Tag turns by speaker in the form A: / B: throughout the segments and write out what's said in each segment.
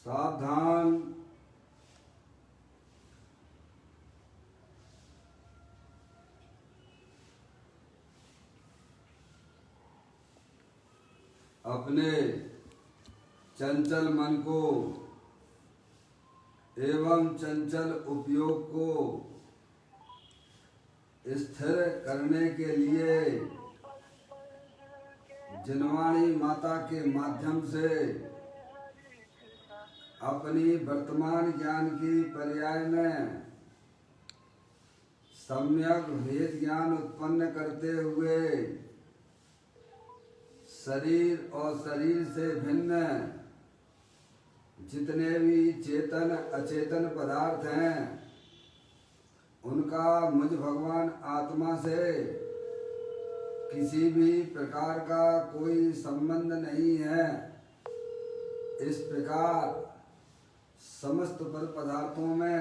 A: सावधान। अपने चंचल मन को एवं चंचल उपयोग को स्थिर करने के लिए जिनवाणी माता के माध्यम से अपनी वर्तमान ज्ञान की पर्याय में सम्यक भेद ज्ञान उत्पन्न करते हुए शरीर और शरीर से भिन्न जितने भी चेतन अचेतन पदार्थ हैं उनका मुझ भगवान आत्मा से किसी भी प्रकार का कोई संबंध नहीं है। इस प्रकार समस्त पर पदार्थों में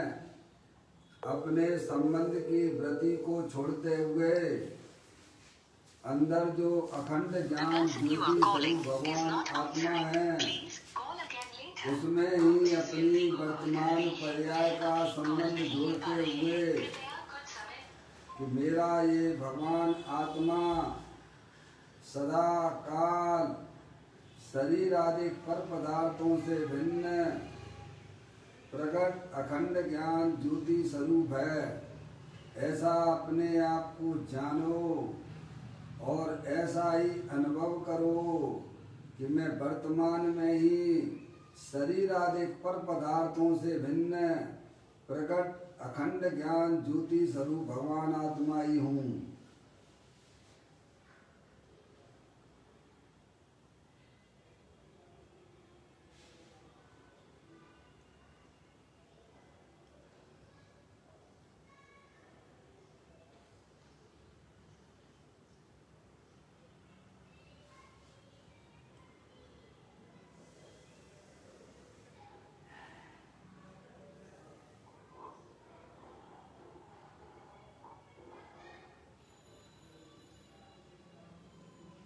A: अपने संबंध की वृत्ति को छोड़ते हुए अंदर जो अखंड ज्ञान ज्योति भगवान आत्मा है उसमें ही अपनी वर्तमान पर्याय का संबंध जोड़ते हुए कि मेरा ये भगवान आत्मा सदा काल शरीर आदि पर पदार्थों से भिन्न प्रकट अखंड ज्ञान ज्योति स्वरूप है। ऐसा अपने आप को जानो और ऐसा ही अनुभव करो कि मैं वर्तमान में ही शरीर आदि पर पदार्थों से भिन्न प्रकट अखंड ज्ञान ज्योति स्वरूप भगवान आत्मा ही हूँ।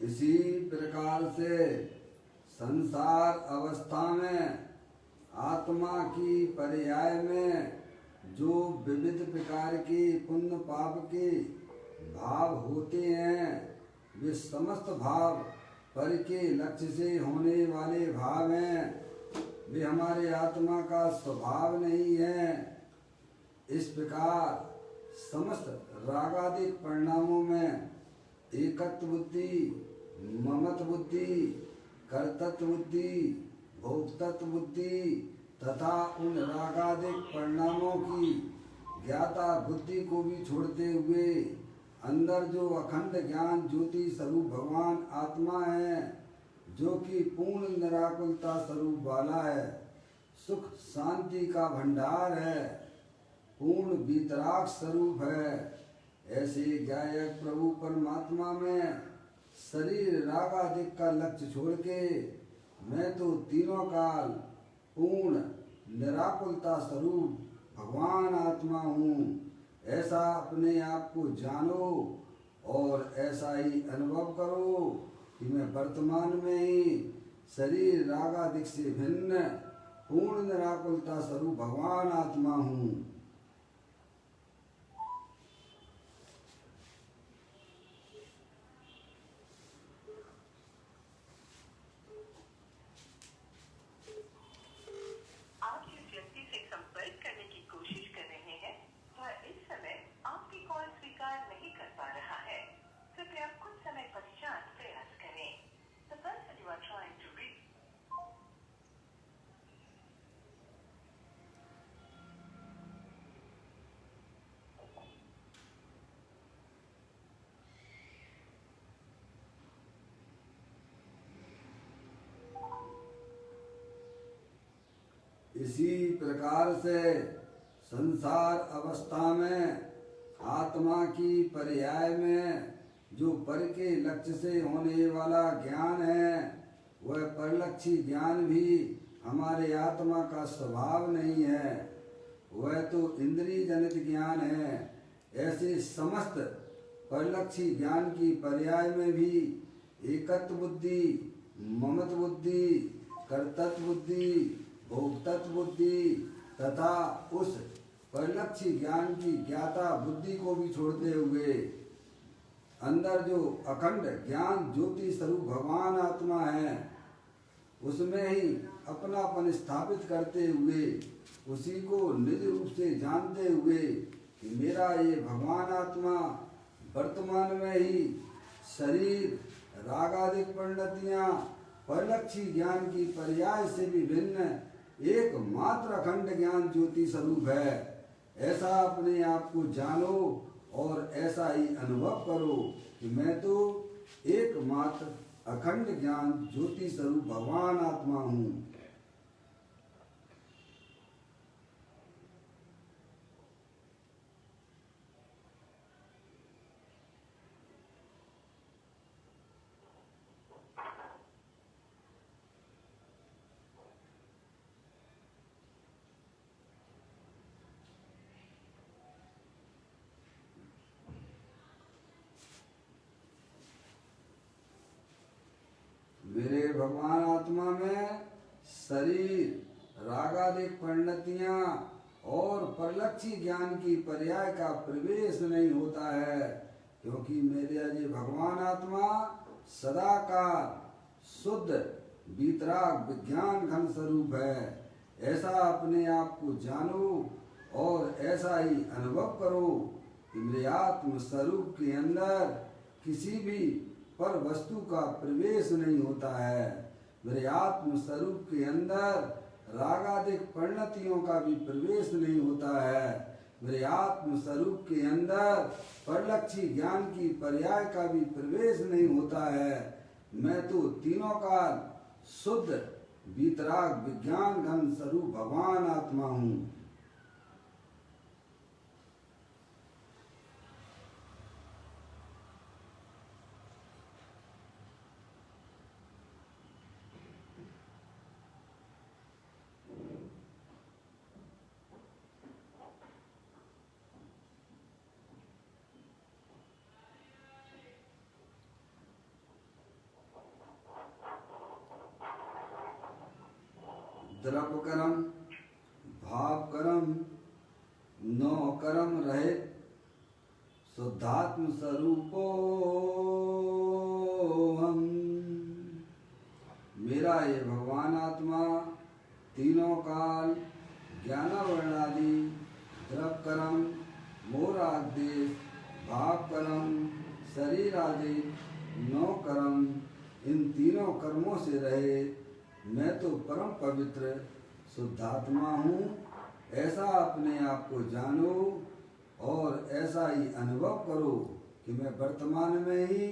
A: इसी प्रकार से संसार अवस्था में आत्मा की पर्याय में जो विविध प्रकार की पुण्य पाप के भाव होते हैं वे समस्त भाव पर के लक्ष्य से होने वाले भाव हैं। वे हमारे आत्मा का स्वभाव नहीं है। इस प्रकार समस्त रागादिक परिणामों में एकत्व बुद्धि, ममत्व बुद्धि, कर्तृत्व बुद्धि, भोक्तृत्व बुद्धि तथा उन रागादिक परिणामों की ज्ञाता बुद्धि को भी छोड़ते हुए अंदर जो अखंड ज्ञान ज्योति स्वरूप भगवान आत्मा है जो कि पूर्ण निराकुलता स्वरूप वाला है, सुख शांति का भंडार है, पूर्ण वीतराग स्वरूप है। ऐसे गायक प्रभु परमात्मा में शरीर राग आदि का लक्ष्य छोड़ के मैं तो तीनों काल पूर्ण निराकुलता स्वरूप भगवान आत्मा हूँ। ऐसा अपने आप को जानो और ऐसा ही अनुभव करो कि मैं वर्तमान में ही शरीर राग आदि से भिन्न पूर्ण निराकुलता स्वरूप भगवान आत्मा हूँ। इसी प्रकार से संसार अवस्था में आत्मा की पर्याय में जो पर के लक्ष्य से होने वाला ज्ञान है वह परलक्षी ज्ञान भी हमारे आत्मा का स्वभाव नहीं है, वह तो इंद्रिय जनित ज्ञान है। ऐसे समस्त परलक्षी ज्ञान की पर्याय में भी एकत्व बुद्धि, ममत्व बुद्धि, कर्तृत्व बुद्धि, भोक्तत्व बुद्धि तथा उस परिलक्षी ज्ञान की ज्ञाता बुद्धि को भी छोड़ते हुए अंदर जो अखंड ज्ञान ज्योति स्वरूप भगवान आत्मा है उसमें ही अपनापन स्थापित करते हुए उसी को निज रूप से जानते हुए कि मेरा ये भगवान आत्मा वर्तमान में ही शरीर रागादिक परिणतियां परिलक्षी ज्ञान की पर्याय से भी भिन्न एकमात्र अखंड ज्ञान ज्योति स्वरूप है। ऐसा अपने आप को जानो और ऐसा ही अनुभव करो कि मैं तो एकमात्र अखंड ज्ञान ज्योति स्वरूप भगवान आत्मा हूँ। मेरे भगवान आत्मा में शरीर रागादिक परिणतियां और परलक्षी ज्ञान की पर्याय का प्रवेश नहीं होता है, क्योंकि मेरे ये भगवान आत्मा सदाकाल शुद्ध वीतराग विज्ञान घन स्वरूप है। ऐसा अपने आप को जानो और ऐसा ही अनुभव करो कि मेरे आत्म स्वरूप के अंदर किसी भी पर वस्तु का प्रवेश नहीं होता है। मेरे आत्म स्वरूप के अंदर रागादिक परिणतियों का भी प्रवेश नहीं होता है। मेरे आत्म स्वरूप के अंदर परलक्षी ज्ञान की पर्याय का भी प्रवेश नहीं होता है। मैं तो तीनों काल शुद्ध वीतराग विज्ञान घन स्वरूप भगवान आत्मा हूँ। द्रव्य कर्म भाव कर्म नौ कर्म रहित शुद्धात्म स्वरूपो हम। मेरा ये भगवान आत्मा तीनों काल ज्ञानावर्णादि द्रव्य कर्म मोर आदेश भाव कर्म शरीर आदि नौ कर्म इन तीनों कर्मों से रहे मैं तो परम पवित्र शुद्धात्मा हूँ। ऐसा अपने आप को जानो और ऐसा ही अनुभव करो कि मैं वर्तमान में ही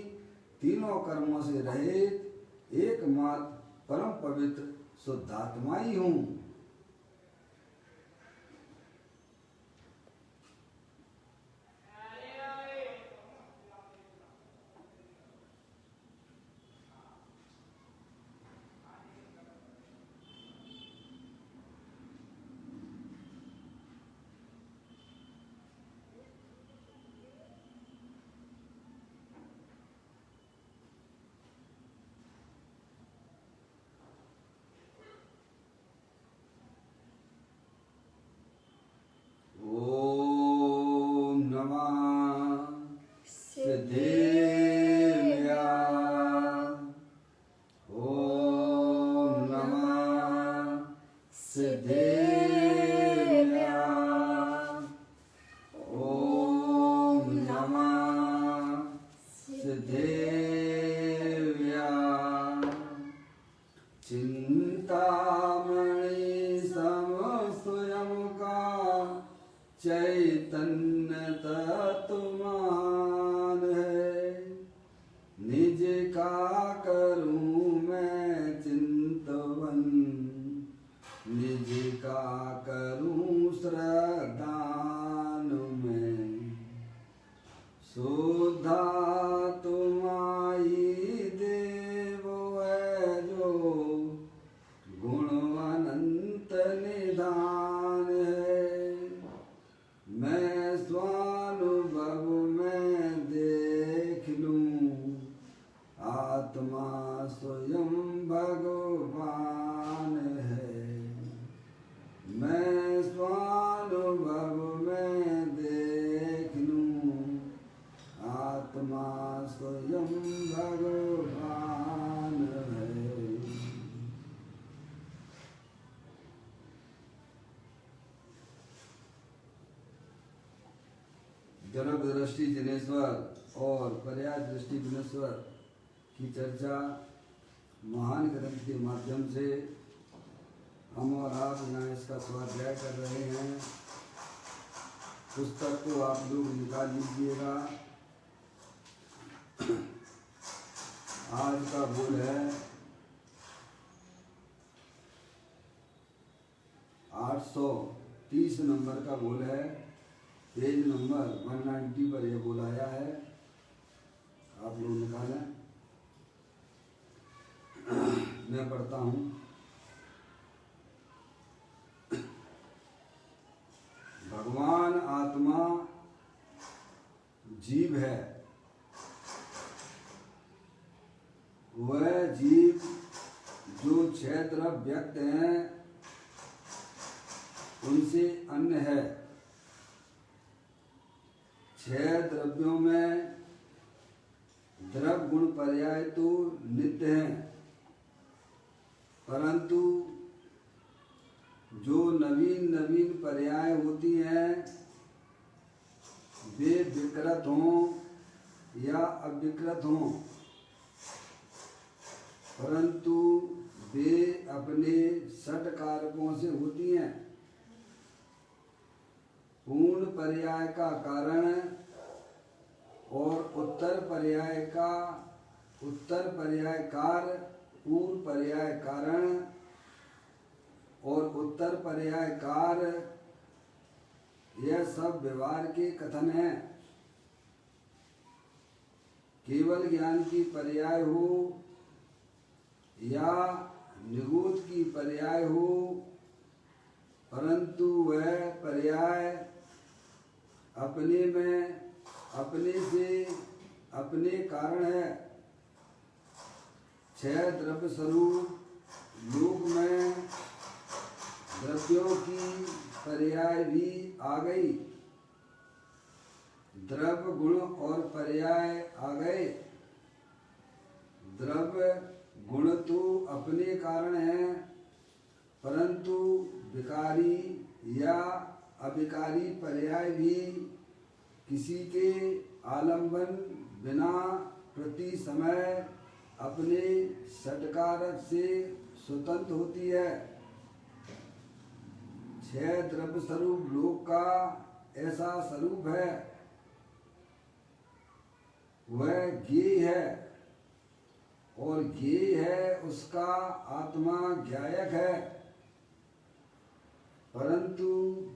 A: तीनों कर्मों से रहित एकमात्र परम पवित्र शुद्धात्मा ही हूँ। चैतन्य तत्वमान है निज का करूं मैं चिंतवन निज का करूं श्रद्धान में सुधा तुम्हारी देव है जो गुण अनंत निधान है। मैं सर्वदृष्टि जिनेश्वर और पर्याय दृष्टि विनेश्वर की चर्चा महान ग्रंथ के माध्यम से हम और आप यहाँ इसका स्वाध्याय कर रहे हैं। पुस्तक को आप लोग निकाल लीजिएगा। आज का बोल है 830 नंबर का बोल है, पेज नंबर 190 पर यह बोल आया है। आप लोग निकालें, मैं पढ़ता हूँ। भगवान आत्मा जीव है। वह जीव जो छह द्रव्य व्यक्त हैं उनसे अन्य है। छह द्रव्यों में द्रव्य गुण पर्याय तो नित्य हैं, परंतु जो नवीन नवीन पर्याय होती हैं वे विकृत हों या अविकृत हों, परंतु वे अपने षट कारकों से होती हैं। पूर्ण पर्याय का कारण और उत्तर पर्याय कार, पूर्व पर्याय कारण और उत्तर पर्याय कार, यह सब व्यवहार के कथन हैं। केवल ज्ञान की पर्याय हो या निगूढ़ की पर्याय हो, परंतु वह पर्याय अपने में अपने से अपने कारण है। छह द्रव्य स्वरूप लोक में द्रव्यों की पर्याय भी आ गई। द्रव्य गुण और पर्याय आ गए। द्रव्य गुण तो अपने कारण है, परंतु विकारी या अविकारी पर्याय भी किसी के आलंबन बिना प्रति समय अपने षटकारक से स्वतंत्र होती है। छह द्रव्य स्वरूप लोक का ऐसा स्वरूप है। वह ज्ञेय है और ज्ञेय है उसका आत्मा ज्ञायक है, परंतु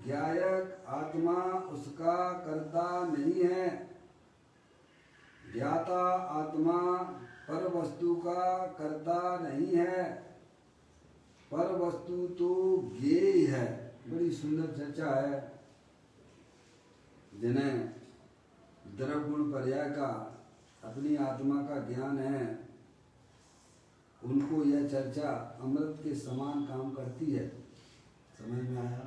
A: ज्ञायक आत्मा उसका कर्ता नहीं है। ज्ञाता आत्मा पर वस्तु का कर्ता नहीं है, पर वस्तु तो ज्ञेय है। बड़ी सुंदर चर्चा है। जिन्हें द्रव्य गुण पर्याय का अपनी आत्मा का ज्ञान है, उनको यह चर्चा अमृत के समान काम करती है। समझ में आया?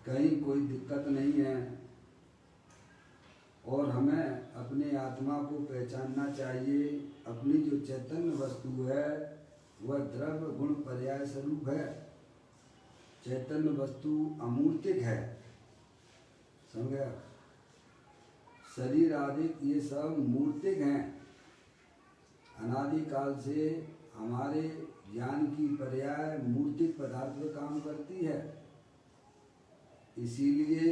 A: कहीं कोई दिक्कत नहीं है। और हमें अपने आत्मा को पहचानना चाहिए। अपनी जो चैतन्य वस्तु है वह द्रव्य गुण पर्याय स्वरूप है। चैतन्य वस्तु अमूर्तिक है। समझ गया? शरीर आदि ये सब मूर्तिक हैं। अनादिकाल से हमारे ज्ञान की पर्याय मूर्तिक पदार्थ में काम करती है। इसीलिए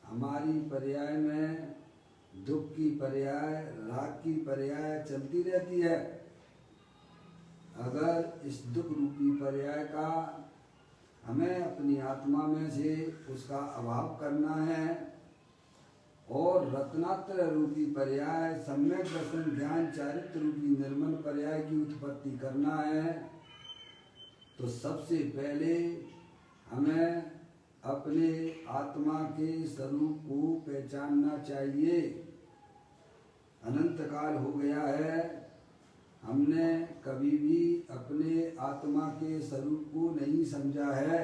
A: हमारी पर्याय में दुख की पर्याय, राग की पर्याय चलती रहती है। अगर इस दुख रूपी पर्याय का हमें अपनी आत्मा में से उसका अभाव करना है और रत्नात्र रूपी पर्याय, सम्यक दर्शन ज्ञान चारित्र रूपी निर्मल पर्याय की उत्पत्ति करना है, तो सबसे पहले हमें अपने आत्मा के स्वरूप को पहचानना चाहिए। अनंत काल हो गया है, हमने कभी भी अपने आत्मा के स्वरूप को नहीं समझा है।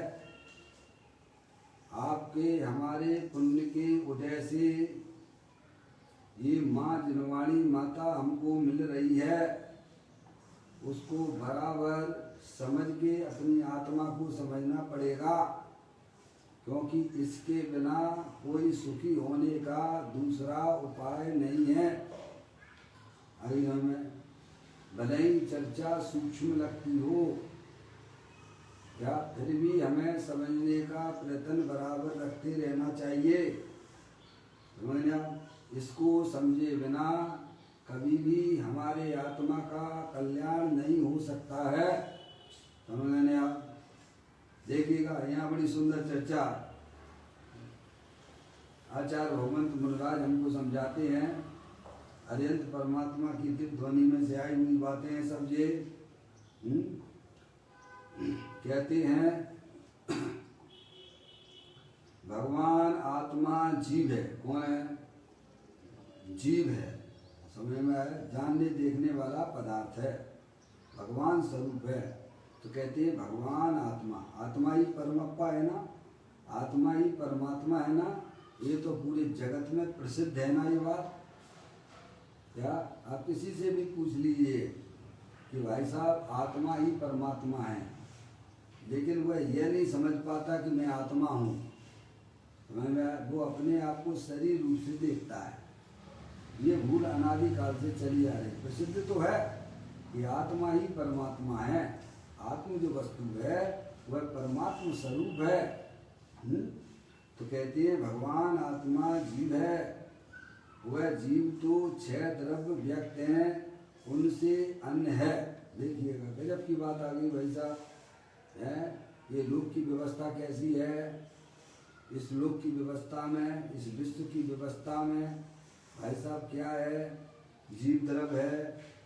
A: आपके हमारे पुण्य के उदय से ये माँ जिनवाणी माता हमको मिल रही है, उसको बराबर समझ के अपनी आत्मा को समझना पड़ेगा। क्योंकि इसके बिना कोई सुखी होने का दूसरा उपाय नहीं है। अभी हमें भले ही चर्चा सूक्ष्म लगती हो, या फिर भी हमें समझने का प्रयत्न बराबर रखते रहना चाहिए। समझना, इसको समझे बिना कभी भी हमारे आत्मा का कल्याण नहीं हो सकता है। समझने आप देखिएगा, यहाँ बड़ी सुंदर चर्चा आचार्य भगवंत मुनिराज हमको समझाते हैं। अरिहंत परमात्मा की दिव्य ध्वनि में से आई हुई बातें हैं सब ये। कहते हैं भगवान आत्मा जीव है। कौन है? जीव है। समझ में आया? जानने देखने वाला पदार्थ है, भगवान स्वरूप है। तो कहते हैं भगवान आत्मा, आत्मा ही परमात्मा है ना, आत्मा ही परमात्मा है ना। ये तो पूरे जगत में प्रसिद्ध है ना ये बात। क्या आप किसी से भी पूछ लीजिए कि भाई साहब आत्मा ही परमात्मा है, लेकिन वह यह नहीं समझ पाता कि मैं आत्मा हूँ। वो अपने आप को शरीर रूप से देखता है। ये भूल अनादिकाल से चली आ रही। प्रसिद्ध तो है कि आत्मा ही परमात्मा है, आत्म जो वस्तु है वह परमात्मा स्वरूप है। तो कहते हैं भगवान आत्मा जीव है। वह जीव तो 6 द्रव्य व्यक्त हैं, उनसे अन्न है। देखिएगा गजब की बात आ गई भाई साहब है। ये लोक की व्यवस्था कैसी है? इस लोक की व्यवस्था में, इस विश्व की व्यवस्था में भाई साहब क्या है? जीव द्रव्य है,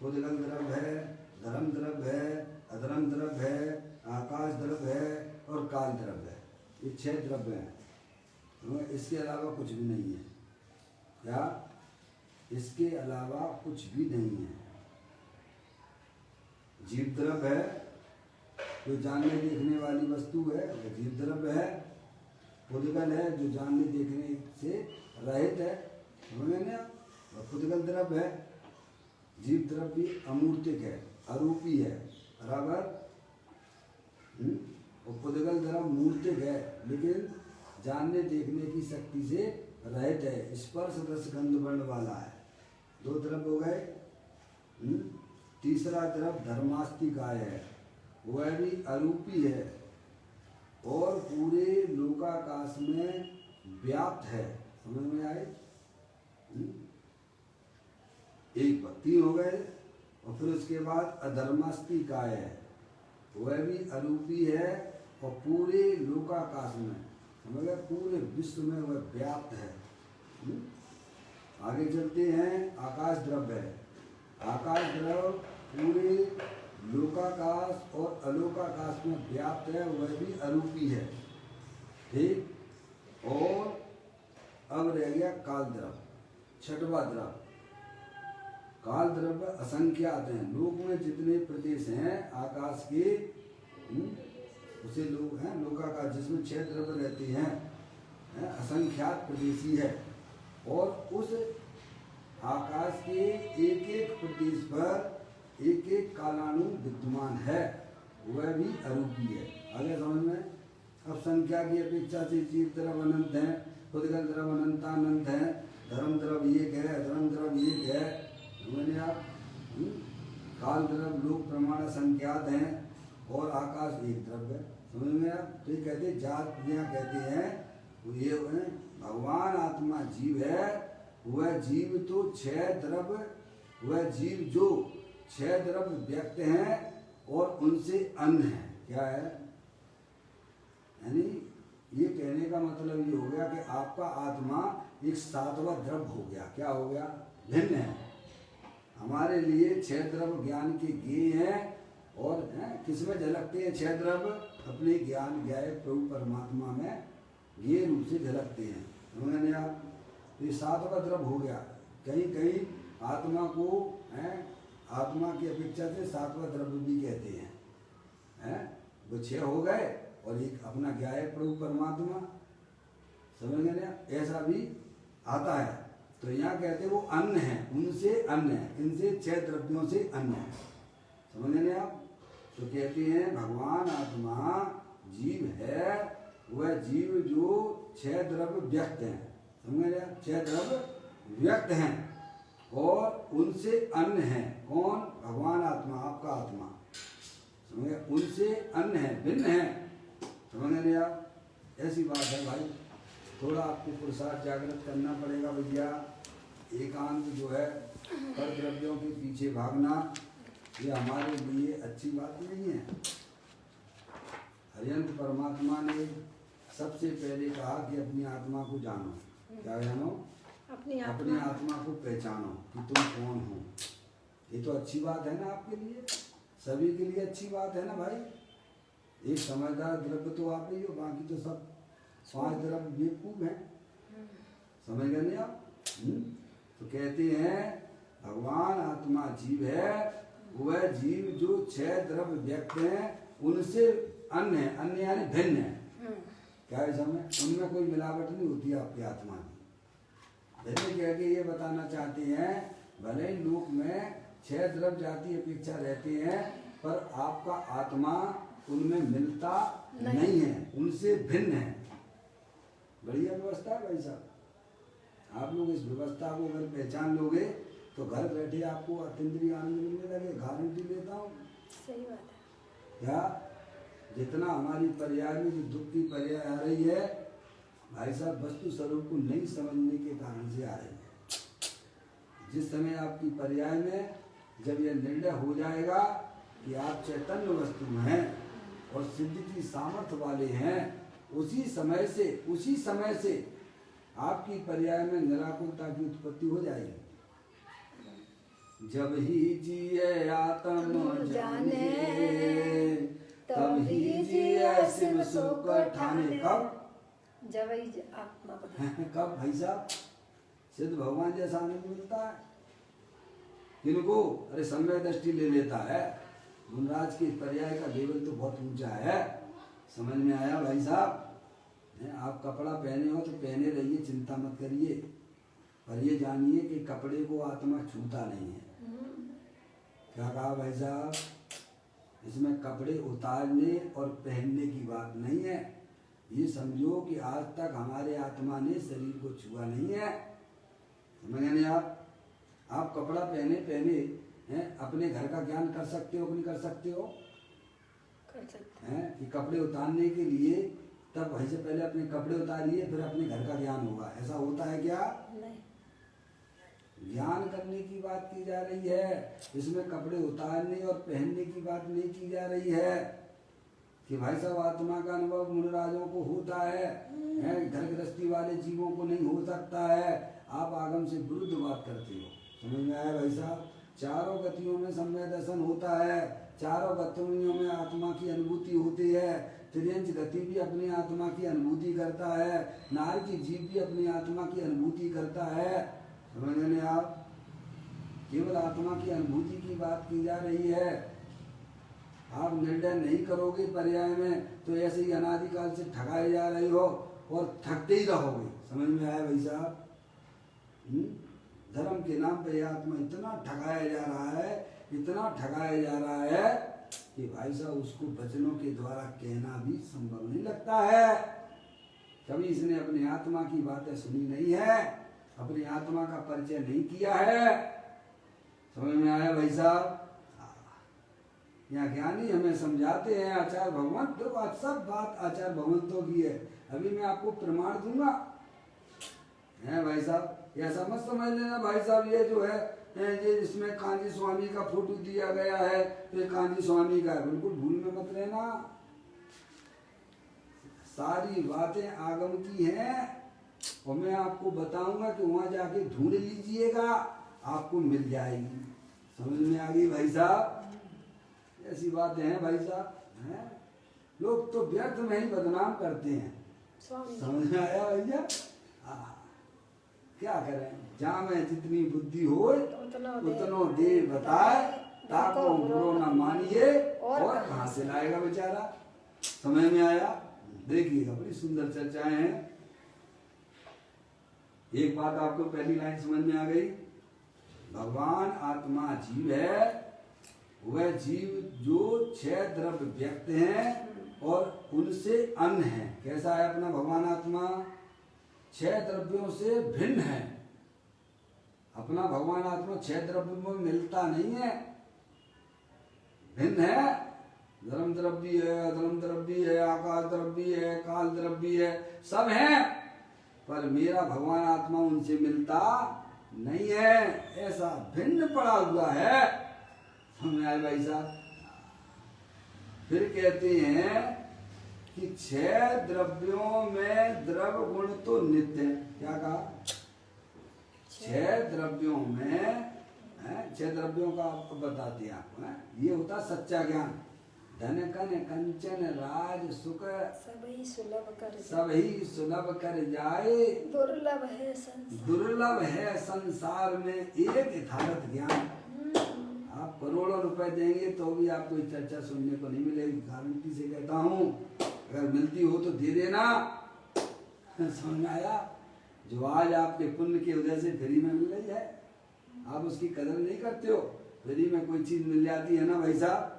A: उद्गल द्रव्य है, धर्म द्रव्य है, अधर्म द्रव्य है, आकाश द्रव्य है और काल द्रव्य है। ये 6 द्रव्य हैं। तो इसके अलावा कुछ भी नहीं है। क्या? इसके अलावा कुछ भी नहीं है। जीव द्रव्य है, जो जानने देखने वाली वस्तु है वह जीव द्रव्य है। उद्गल है, जो जानने देखने से रहित है, वह उद्गल द्रव्य है। जीव द्रव्य भी अमूर्तिक है, अरूपी है, बराबर। उद्गल द्रव्य मूर्तिक है, लेकिन जानने देखने की शक्ति से रहित है, स्पर्श रस गंध वर्ण वाला है। 2 द्रव्य हो गए। तीसरा द्रव्य धर्मास्तिकाय है, वह भी अरूपी है और पूरे लोकाकाश में व्याप्त है। समझ में आए? 3 हो गए। और फिर उसके बाद अधर्मास्तिकाय है, वह भी अरूपी है और पूरे लोकाकाश में, समझ गए, पूरे विश्व में वह व्याप्त है। आगे चलते हैं। आकाश द्रव्य है। आकाश द्रव्य पूरे लोकाकाश और अलोकाकाश में व्याप्त है, वह भी अरूपी है। ठीक। और अब रह गया काल द्रव्य, 6वां द्रव्य। काल द्रव्य असंख्यात हैं। लोक में जितने प्रदेश हैं आकाश के, उसे लोग हैं लोकाकाश, जिसमें 6 द्रव्य रहते हैं, असंख्यात प्रदेशी है। और उस आकाश के एक एक प्रदेश पर एक एक कालाणु विद्यमान है, वह भी अरूपी है। आगे समझ में? अब संख्या की अपेक्षा से जीव द्रव्य अनंत है, उद्गल द्रव्य अनंतानंत है, धर्म द्रव्य एक है, अधर्म द्रव्य एक है। समझने आप? काल द्रव्य लोक प्रमाण संख्यात हैं और आकाश एक द्रव्य है। समझ में आप? तो ये कहते जातियाँ कहते हैं ये भगवान आत्मा जीव है। वह जीव तो 6 द्रव्य, वह जीव जो 6 द्रव्य व्यक्त हैं और उनसे अन्न है। क्या है? यानी ये कहने का मतलब ये हो गया कि आपका आत्मा एक 7वां द्रव्य हो गया। क्या हो गया? भिन्न है। हमारे लिए 6 द्रव्य ज्ञान के गेय हैं और किसमें झलकते हैं 6 द्रव्य? अपने ज्ञान ज्ञाय प्रभु परमात्मा में गेय रूप से झलकते हैं। उन्होंने आप ये 7वां द्रव्य हो गया। कहीं कहीं आत्मा को आत्मा की अपेक्षा से 7वां द्रव्य भी कहते हैं। वो 6 हो गए और एक अपना ज्ञाय प्रभु परमात्मा। समझ गए ना? ऐसा भी आता है। तो यहाँ कहते हैं वो अन्न है, उनसे अन्न है, इनसे 6 द्रव्यों से अन्न है। समझ गए आप? तो कहते हैं भगवान आत्मा जीव है, वह जीव जो 6 द्रव्य व्यक्त हैं, समझ रहे, 6 द्रव्य व्यक्त हैं और उनसे अन्य है। कौन? भगवान आत्मा, आपका आत्मा, समझे, उनसे अन्य है, भिन्न है, समझ रहे आप। ऐसी बात है भाई, थोड़ा आपको पुरुषार्थ जागृत करना पड़ेगा भैया। एकांत जो है पर द्रव्यों के पीछे भागना ये हमारे लिए अच्छी बात नहीं है। हरियंत परमात्मा ने सबसे पहले कहा कि अपनी आत्मा को जानो। क्या जानो? अपनी आत्मा को पहचानो कि तुम कौन हो। ये तो अच्छी बात है ना आपके लिए, सभी के लिए अच्छी बात है ना भाई। एक समझदार द्रव्य तो आप ही हो, बाकी तो सब 5 द्रव्य बेवकूफ हैं, समझ गए नहीं आप। तो कहते हैं भगवान आत्मा जीव है, वह जीव जो 6 द्रव्य व्यक्त हैं उनसे अन्य है, अन्य यानी भिन्न है। क्या है समय, उनमें कोई मिलावट नहीं होती आपकी आत्मा की। भिन्न कह के ये बताना चाहते हैं भले ही लोक में 6 द्रव्य जाति अपेक्षा रहते हैं पर आपका आत्मा उनमें मिलता नहीं है, उनसे भिन्न है। बढ़िया व्यवस्था है भाई साहब। आप लोग इस व्यवस्था को अगर पहचान लोगे तो घर बैठे आपको अतीन्द्रिय आनंद मिलने लगे, गारंटी देता हूँ।
B: सही बात है।
A: क्या जितना हमारी पर्याय में जो दुख की पर्याय आ रही है भाई साहब, वस्तु स्वरूप को नहीं समझने के कारण से आ रही है। जिस समय आपकी पर्याय में जब यह निर्णय हो जाएगा कि आप चैतन्य वस्तु हैं और सिद्धि की सामर्थ्य वाले हैं, उसी समय से आपकी पर्याय में निराकुलता की उत्पत्ति हो जाएगी। जब ही जिए आत्म जाने तब ही जिए शिव सुख ठाने। कब?
B: जब ही आत्मा
A: कब भाई साहब? सिद्ध भगवान जैसा आनंद मिलता है किनको? अरे समय दृष्टि ले लेता है। गुणराज के पर्याय का लेवल तो बहुत ऊंचा है, समझ में आया भाई साहब। आप कपड़ा पहने हो तो पहने रहिए, चिंता मत करिए, पर ये जानिए कि कपड़े को आत्मा छूता नहीं है। क्या कहा भाई साहब? इसमें कपड़े उतारने और पहनने की बात नहीं है। ये समझो कि आज तक हमारे आत्मा ने शरीर को छुआ नहीं है, समझ नहीं आप कपड़ा पहने हैं, अपने घर का ज्ञान कर सकते हो कि नहीं कर सकते हो?
B: कर सकते
A: हैं कि कपड़े उतारने के लिए तब भाई से पहले अपने कपड़े उतारिए फिर अपने घर का ज्ञान होगा, ऐसा होता है क्या? नहीं। ज्ञान करने की बात की जा रही है, इसमें कपड़े उतारने और पहनने की बात नहीं की जा रही है। कि भाई साहब आत्मा का अनुभव मुनिराजों को होता है, घर गृहस्थी वाले जीवों को नहीं हो सकता है। आप आगम से विरुद्ध बात करते हो, समझ में आया भाई साहब? चारों गतियों में सम्यक दर्शन होता है, चारों गतियों में आत्मा की अनुभूति होती है। त्रियंच गति भी अपनी आत्मा की अनुभूति करता है, नार की जीव भी अपनी आत्मा की अनुभूति करता है, समझ लें आप। केवल आत्मा की अनुभूति की बात की जा रही है। आप निर्णय नहीं करोगे पर्याय में तो ऐसे ही अनादिकाल से ठगाए जा रहे हो और ठगते ही रहोगे, समझ में आया भाई साहब? धर्म के नाम पे आत्मा इतना ठगाया जा रहा है, इतना ठगाया जा रहा है कि भाई साहब उसको वचनों के द्वारा कहना भी संभव नहीं लगता है। कभी इसने अपनी आत्मा की बातें सुनी नहीं है, अपनी आत्मा का परिचय नहीं किया है, समझ में आया भाई साहब? यहाँ ज्ञानी हमें समझाते हैं आचार्य भगवान, देखो आज सब बात आचार्य भगवंतों की है। अभी मैं आपको प्रमाण दूंगा, है भाई साहब? ऐसा मत समझ लेना भाई साहब ये जो है ये इसमें कांजी स्वामी का फोटो दिया गया है तो ये कांजी स्वामी का है, बिल्कुल भूल में मत रहना। सारी बातें आगम की हैं और मैं आपको बताऊंगा कि वहां जाके ढूंढ लीजिएगा, आपको मिल जाएगी, समझ में आ गई भाई साहब? ऐसी बातें हैं भाई साहब, हैं लोग तो व्यर्थ में ही बदनाम करते हैं, समझ में आया भैया? क्या करें, जहाँ में जितनी बुद्धि हो उतनो दे बताए, ताको बुरो न मानिए और कहाँ से लाएगा बेचारा, समझ में आया? देखिएगा बड़ी सुंदर चर्चाएं हैं। एक बात आपको पहली लाइन समझ में आ गई, भगवान आत्मा जीव है वह जीव जो 6 द्रव्य व्यक्त हैं और उनसे अन्न है। कैसा है अपना भगवान आत्मा? 6 द्रव्यों से भिन्न है। अपना भगवान आत्मा 6 द्रव्यों में मिलता नहीं है, भिन्न है। धर्म द्रव्य है, अधर्म द्रव्य है, आकाश द्रव्य है, काल द्रव्य है, सब है, पर मेरा भगवान आत्मा उनसे मिलता नहीं है, ऐसा भिन्न पड़ा हुआ है। समझ आए भाई साहब? फिर कहते हैं कि 6 द्रव्यों में द्रव गुण तो नित्य है। क्या कहा? 6 द्रव्यों में 6 द्रव्यों का आपको बताते हैं आपको। ये होता सच्चा ज्ञान। धन कन कंचन राज सुख
B: सबही सुलभ कर
A: सबही सुलभ कर जाए,
B: दुर्लभ है संसार।
A: दुर्लभ है संसार में एक यथार्थ ज्ञान। आप करोड़ों रुपए देंगे तो भी आपको इस चर्चा सुनने को नहीं मिलेगी। गारंटी से कहता हूँ, अगर मिलती हो तो दे देना। समझ में आया? जो आज आपके पुण्य की वजह से फ्री में मिल रही है, आप उसकी कदर नहीं करते हो। फ्री में कोई चीज मिल जाती है ना भाई साहब,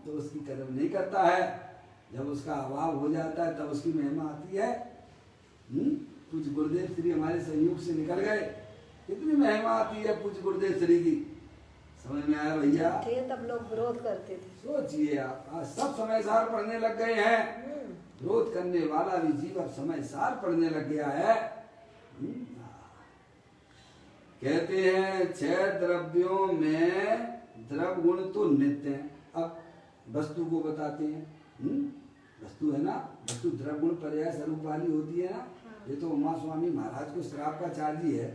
A: तो उसकी कदर नहीं करता है। जब उसका अभाव हो जाता है तब उसकी महिमा आती है। कुछ गुरुदेव श्री हमारे संयोग से निकल गए, कितनी महिमा आती है पूज्य गुरुदेव श्री की। समझ में आया भैया?
B: थे तब लोग विरोध करते थे।
A: सोचिए आप, आज सब समय सार पढ़ने लग गए हैं। विरोध करने वाला भी जीव अब समय सार पढ़ने लग गया है। कहते हैं 6 द्रव्यों में द्रव गुण तो नित्य है। अब वस्तु को बताते हैं। वस्तु है ना, वस्तु द्रव गुण पर्याय स्वरूप वाली होती है ना। ये तो उमा स्वामी महाराज को श्राप का चार्जी है,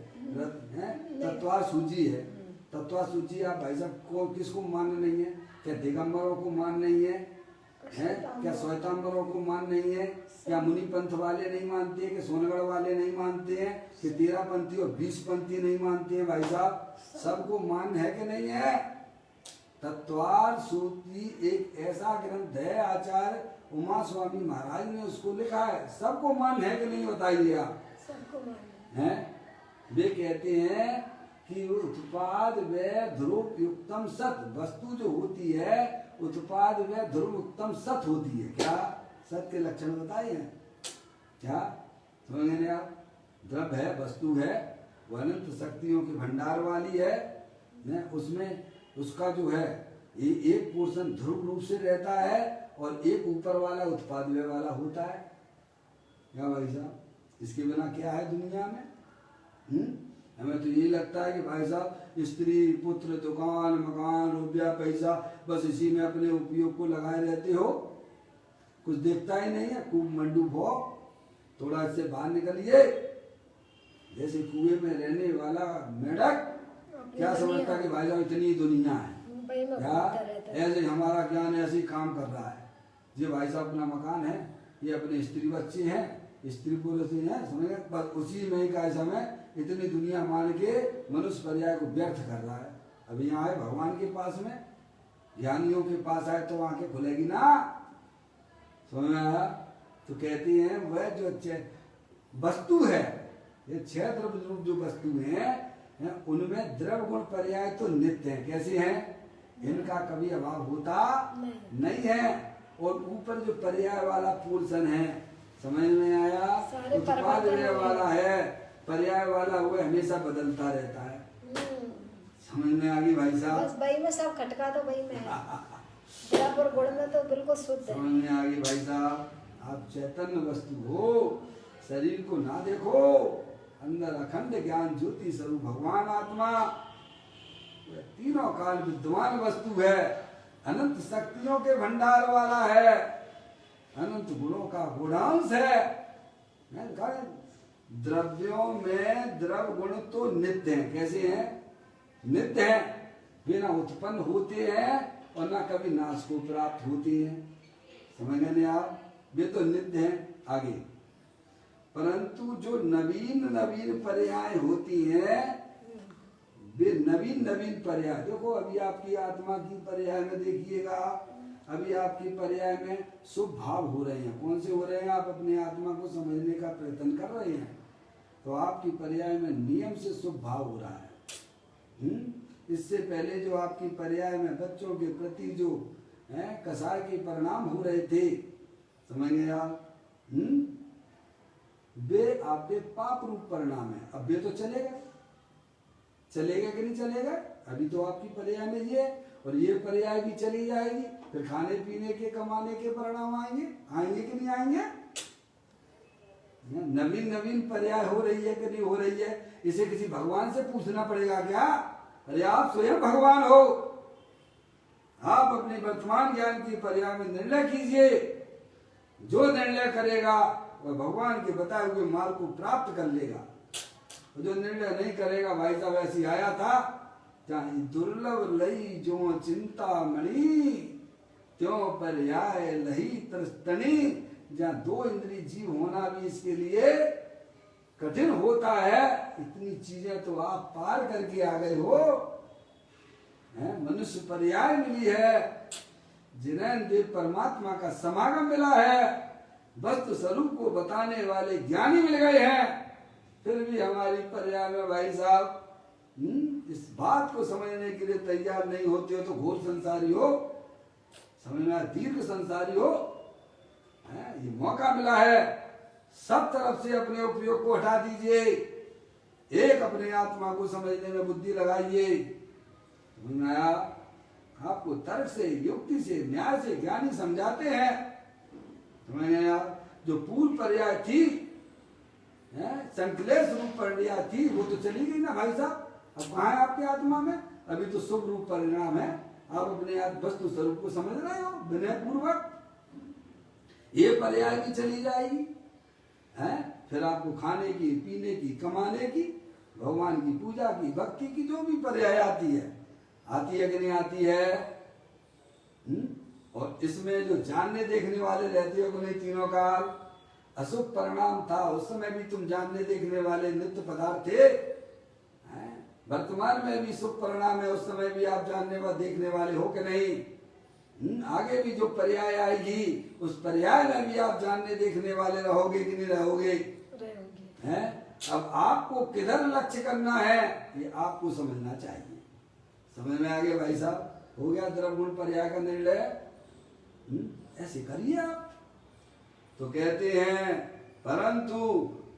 A: तत्वा सूची है। तत्वा सूची आप भाई साहब को किसको मान नहीं है? क्या दिगंबरों को मान नहीं है? क्या श्वेतांबरों को मान नहीं है? क्या मुनि पंथ वाले नहीं मानते हैं? कि सोनगढ़ वाले नहीं मानते हैं? कि 13 पंथी और 20 पंथी नहीं मानते हैं? भाई साहब सबको मान है कि नहीं है? तत्वार सूची एक ऐसा ग्रंथ है, आचार्य उमा स्वामी महाराज ने उसको लिखा है। सबको मान है कि नहीं बताइए आप?
B: सबको मान
A: है। वे कहते हैं कि उत्पाद व ध्रुव युक्तम सत, वस्तु जो होती है उत्पाद व ध्रुव युक्तम सत होती है। क्या सत के लक्षण बताइए? क्या समझेंगे आप? द्रव्य है, वस्तु है, वो अनंत शक्तियों के भंडार वाली है। उसमें उसका जो है ये एक पोर्शन ध्रुव रूप से रहता है और एक ऊपर वाला उत्पाद व्यय वाला होता है। क्या भाई साहब? इसके बिना क्या है दुनिया में? हमें तो यही लगता है कि भाई साहब स्त्री पुत्र दुकान मकान रुपया पैसा बस इसी में अपने उपयोग को लगाए रहते हो, कुछ देखता ही नहीं है। खूब मंडूप हो, थोड़ा इससे बाहर निकलिए। जैसे कुएं में रहने वाला मेढक क्या समझता कि भाई साहब इतनी दुनिया है क्या? ऐसे हमारा ज्ञान ऐसे ही काम कर रहा है। ये भाई साहब अपना मकान है, ये अपने स्त्री बच्चे हैं, स्त्री पुरुष हैं, समझे? बस उसी में का समय इतनी दुनिया मान के मनुष्य पर्याय को व्यर्थ कर रहा है। अब यहाँ आए भगवान के पास में, ज्ञानियों के पास आए तो आंखें खुलेगी ना। समझ में आया? तो कहती हैं वह जो वस्तु है, ये 6 द्रव्य रूप जो वस्तु है उनमें द्रव गुण पर्याय तो नित्य है। कैसे हैं? इनका कभी अभाव होता नहीं है। और ऊपर जो पर्याय वाला पोर्शन है, समझ में आया? उत्पाद वाला है, पर्याय वाला हुआ हमेशा बदलता रहता है। समझ में आ गई भाई साहब?
B: बस भाई में सब खटका तो भाई में है, द्रव्य और गुण में तो बिल्कुल शुद्ध है।
A: समझ में आ गई भाई साहब? आप चैतन्य वस्तु हो, शरीर को ना देखो, अंदर अखंड ज्ञान ज्योति स्वरूप भगवान आत्मा तीनों काल विद्वान वस्तु है, अनंत शक्तियों के भंडार वाला है, अनंत गुणों का गुणांश है। द्रव्यों में द्रव गुण तो नित्य हैं। कैसे हैं? नित्य हैं, बिना उत्पन्न होते हैं और ना कभी नाश को प्राप्त होते हैं। समझ गए आप? वे तो नित्य हैं। आगे परंतु जो नवीन नवीन पर्याय होती हैं वे नवीन नवीन पर्याय, देखो अभी आपकी आत्मा की पर्याय में देखिएगा, अभी आपकी पर्याय में शुभ भाव हो रहे हैं। कौन से हो रहे हैं? आप अपने आत्मा को समझने का प्रयत्न कर रहे हैं तो आपकी पर्याय में नियम से शुभ भाव हो रहा है। इससे पहले जो आपकी पर्याय में बच्चों के प्रति जो है कसाय के परिणाम हो रहे थे, समझ गए आप? वे आपके पाप रूप परिणाम है। अब वे तो चलेगा कि नहीं चलेगा? अभी तो आपकी पर्याय में ये, और ये पर्याय भी चली जाएगी, फिर खाने पीने के कमाने के परिणाम आएंगे कि नहीं आएंगे? नवीन पर्याय हो रही है कि नहीं हो रही है? इसे किसी भगवान से पूछना पड़ेगा क्या? अरे आप स्वयं भगवान हो, आप अपने वर्तमान ज्ञान की पर्याय में निर्णय कीजिए। जो निर्णय करेगा वह भगवान के बताए हुए मार्ग को प्राप्त कर लेगा, जो निर्णय नहीं करेगा भाई साहब, ऐसी आया था चाहे दुर्लभ लई जो चिंता मणि, त्यों पर्याय लही तरस्तनी। जहाँ 2 इंद्रिय जीव होना भी इसके लिए कठिन होता है, इतनी चीजें तो आप पार करके आ गए हो। मनुष्य पर्याय मिली है, जिन्हें देव परमात्मा का समागम मिला है, वस्तु स्वरूप को बताने वाले ज्ञानी मिल गए हैं, फिर भी हमारी पर्याय में भाई साहब इस बात को समझने के लिए तैयार नहीं होते हो तो घोर संसारी हो, समझना दीर्घ संसारी हो। ये मौका मिला है, सब तरफ से अपने उपयोग को हटा दीजिए, एक अपने आत्मा को समझने में बुद्धि लगाइए। आपको तर्क से, युक्ति से, न्याय से ज्ञानी समझाते हैं। जो पूर्व पर्याय थी, संकलेश रूप पर्याय थी, वो तो चली गई ना भाई साहब। अब कहाँ है आपके आत्मा में? अभी तो शुभ रूप परिणाम है, आप अपने वस्तु स्वरूप को समझ रहे हो विनय पूर्वक। ये पर्याय भी चली जाएगी, फिर आपको खाने की, पीने की, कमाने की, भगवान की पूजा की, भक्ति की जो भी पर्याय आती है कि नहीं आती है? और इसमें जो जानने देखने वाले रहते हो कि नहीं, तीनों काल अशुभ परिणाम था, उस समय भी तुम जानने देखने वाले नित्य पदार्थ थे। वर्तमान में भी शुभ परिणाम है, उस समय भी आप जानने व देखने वाले हो कि नहीं? आगे भी जो पर्याय आएगी उस पर्याय में भी आप जानने देखने वाले रहोगे कि नहीं रहोगे? अब आपको किधर लक्ष्य करना है ये आपको समझना चाहिए। समझ में आ गया भाई साहब? हो गया द्रव्य गुण पर्याय का निर्णय? ऐसे करिए आप। तो कहते हैं परंतु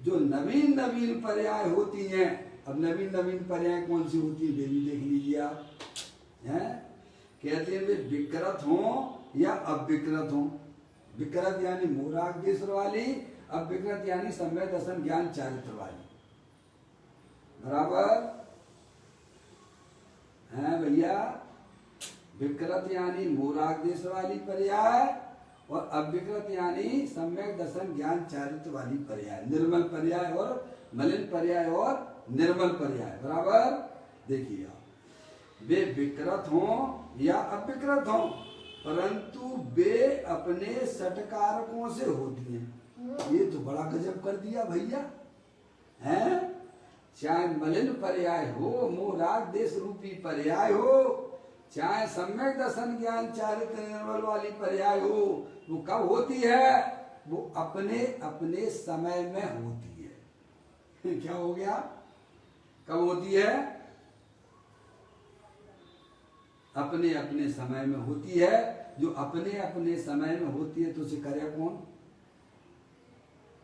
A: जो नवीन पर्याय होती हैं, अब नवीन पर्याय कौन सी होती है वे भी देख लीजिए आप। कहते हैं वे विकृत हो या अविकृत हो। विकृत यानी मूराग्देश्वर वाली, अविकृत यानी सम्यक दर्शन ज्ञान चारित्र वाली। बराबर है भैया? विकृत यानी मूराग्देश्वर वाली पर्याय, और अविकृत यानी सम्यक दर्शन ज्ञान चारित्र वाली पर्याय। निर्मल पर्याय और मलिन पर्याय और निर्मल पर्याय। बराबर देखिए आप, वे विकृत हो या अविकृत हो, परंतु वे अपने षटकारकों से होती हैं। ये तो बड़ा गजब कर दिया भैया, हैं? चाहे मलिन पर्याय हो, मोराग देश रूपी पर्याय हो, चाहे सम्यक दर्शन ज्ञान चारित्र निर्मल वाली पर्याय हो, वो कब होती है? वो अपने अपने समय में होती है। क्या हो गया? कब होती है? अपने अपने समय में होती है। जो अपने अपने समय में होती है तो उसे करे कौन?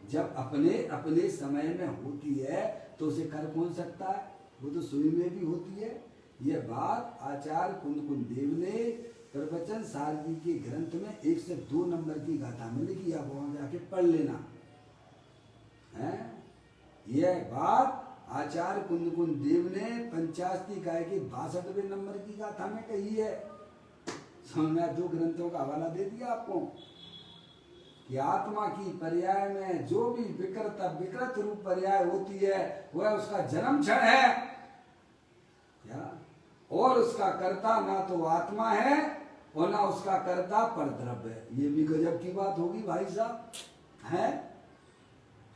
A: जब अपने अपने समय में होती है तो उसे कर कौन सकता है? वो तो सुई में भी होती है। यह बात आचार्य कुंद देव ने प्रवचन सार जी के ग्रंथ में 1 से 2 नंबर की गाथा में लिखी, आप वहां जाके पढ़ लेना है। यह बात आचार्य कुंद देव ने पंचाशती काय के 62वें नंबर की गाथा में कही है। मैं 2 ग्रंथों का हवाला दे दिया आपको कि आत्मा की पर्याय में जो भी विकृत रूप पर्याय होती है वह उसका जन्म क्षण है क्या? और उसका कर्ता ना तो आत्मा है और ना उसका कर्ता परद्रव्य है। ये भी गजब की बात होगी भाई साहब, है?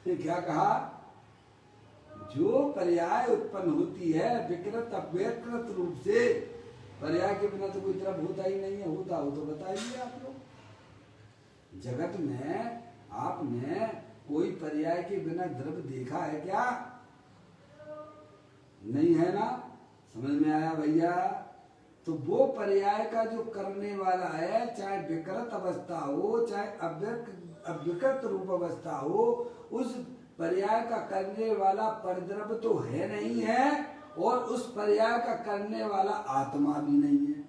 A: क्या कहा? जो पर्याय उत्पन्न होती है विकृत अविकृत रूप से, पर्याय के बिना तो कोई द्रव्य होता ही नहीं है। होता हो तो बताइए आप लोग। जगत में आपने कोई पर्याय के बिना द्रव्य देखा है क्या? नहीं है ना? समझ में आया भैया? तो वो पर्याय का जो करने वाला है, चाहे विकृत अवस्था हो चाहे अविकृत रूप अवस्था हो, उस पर्याय का करने वाला परद्रव्य तो है नहीं है, और उस पर्याय का करने वाला आत्मा भी नहीं है।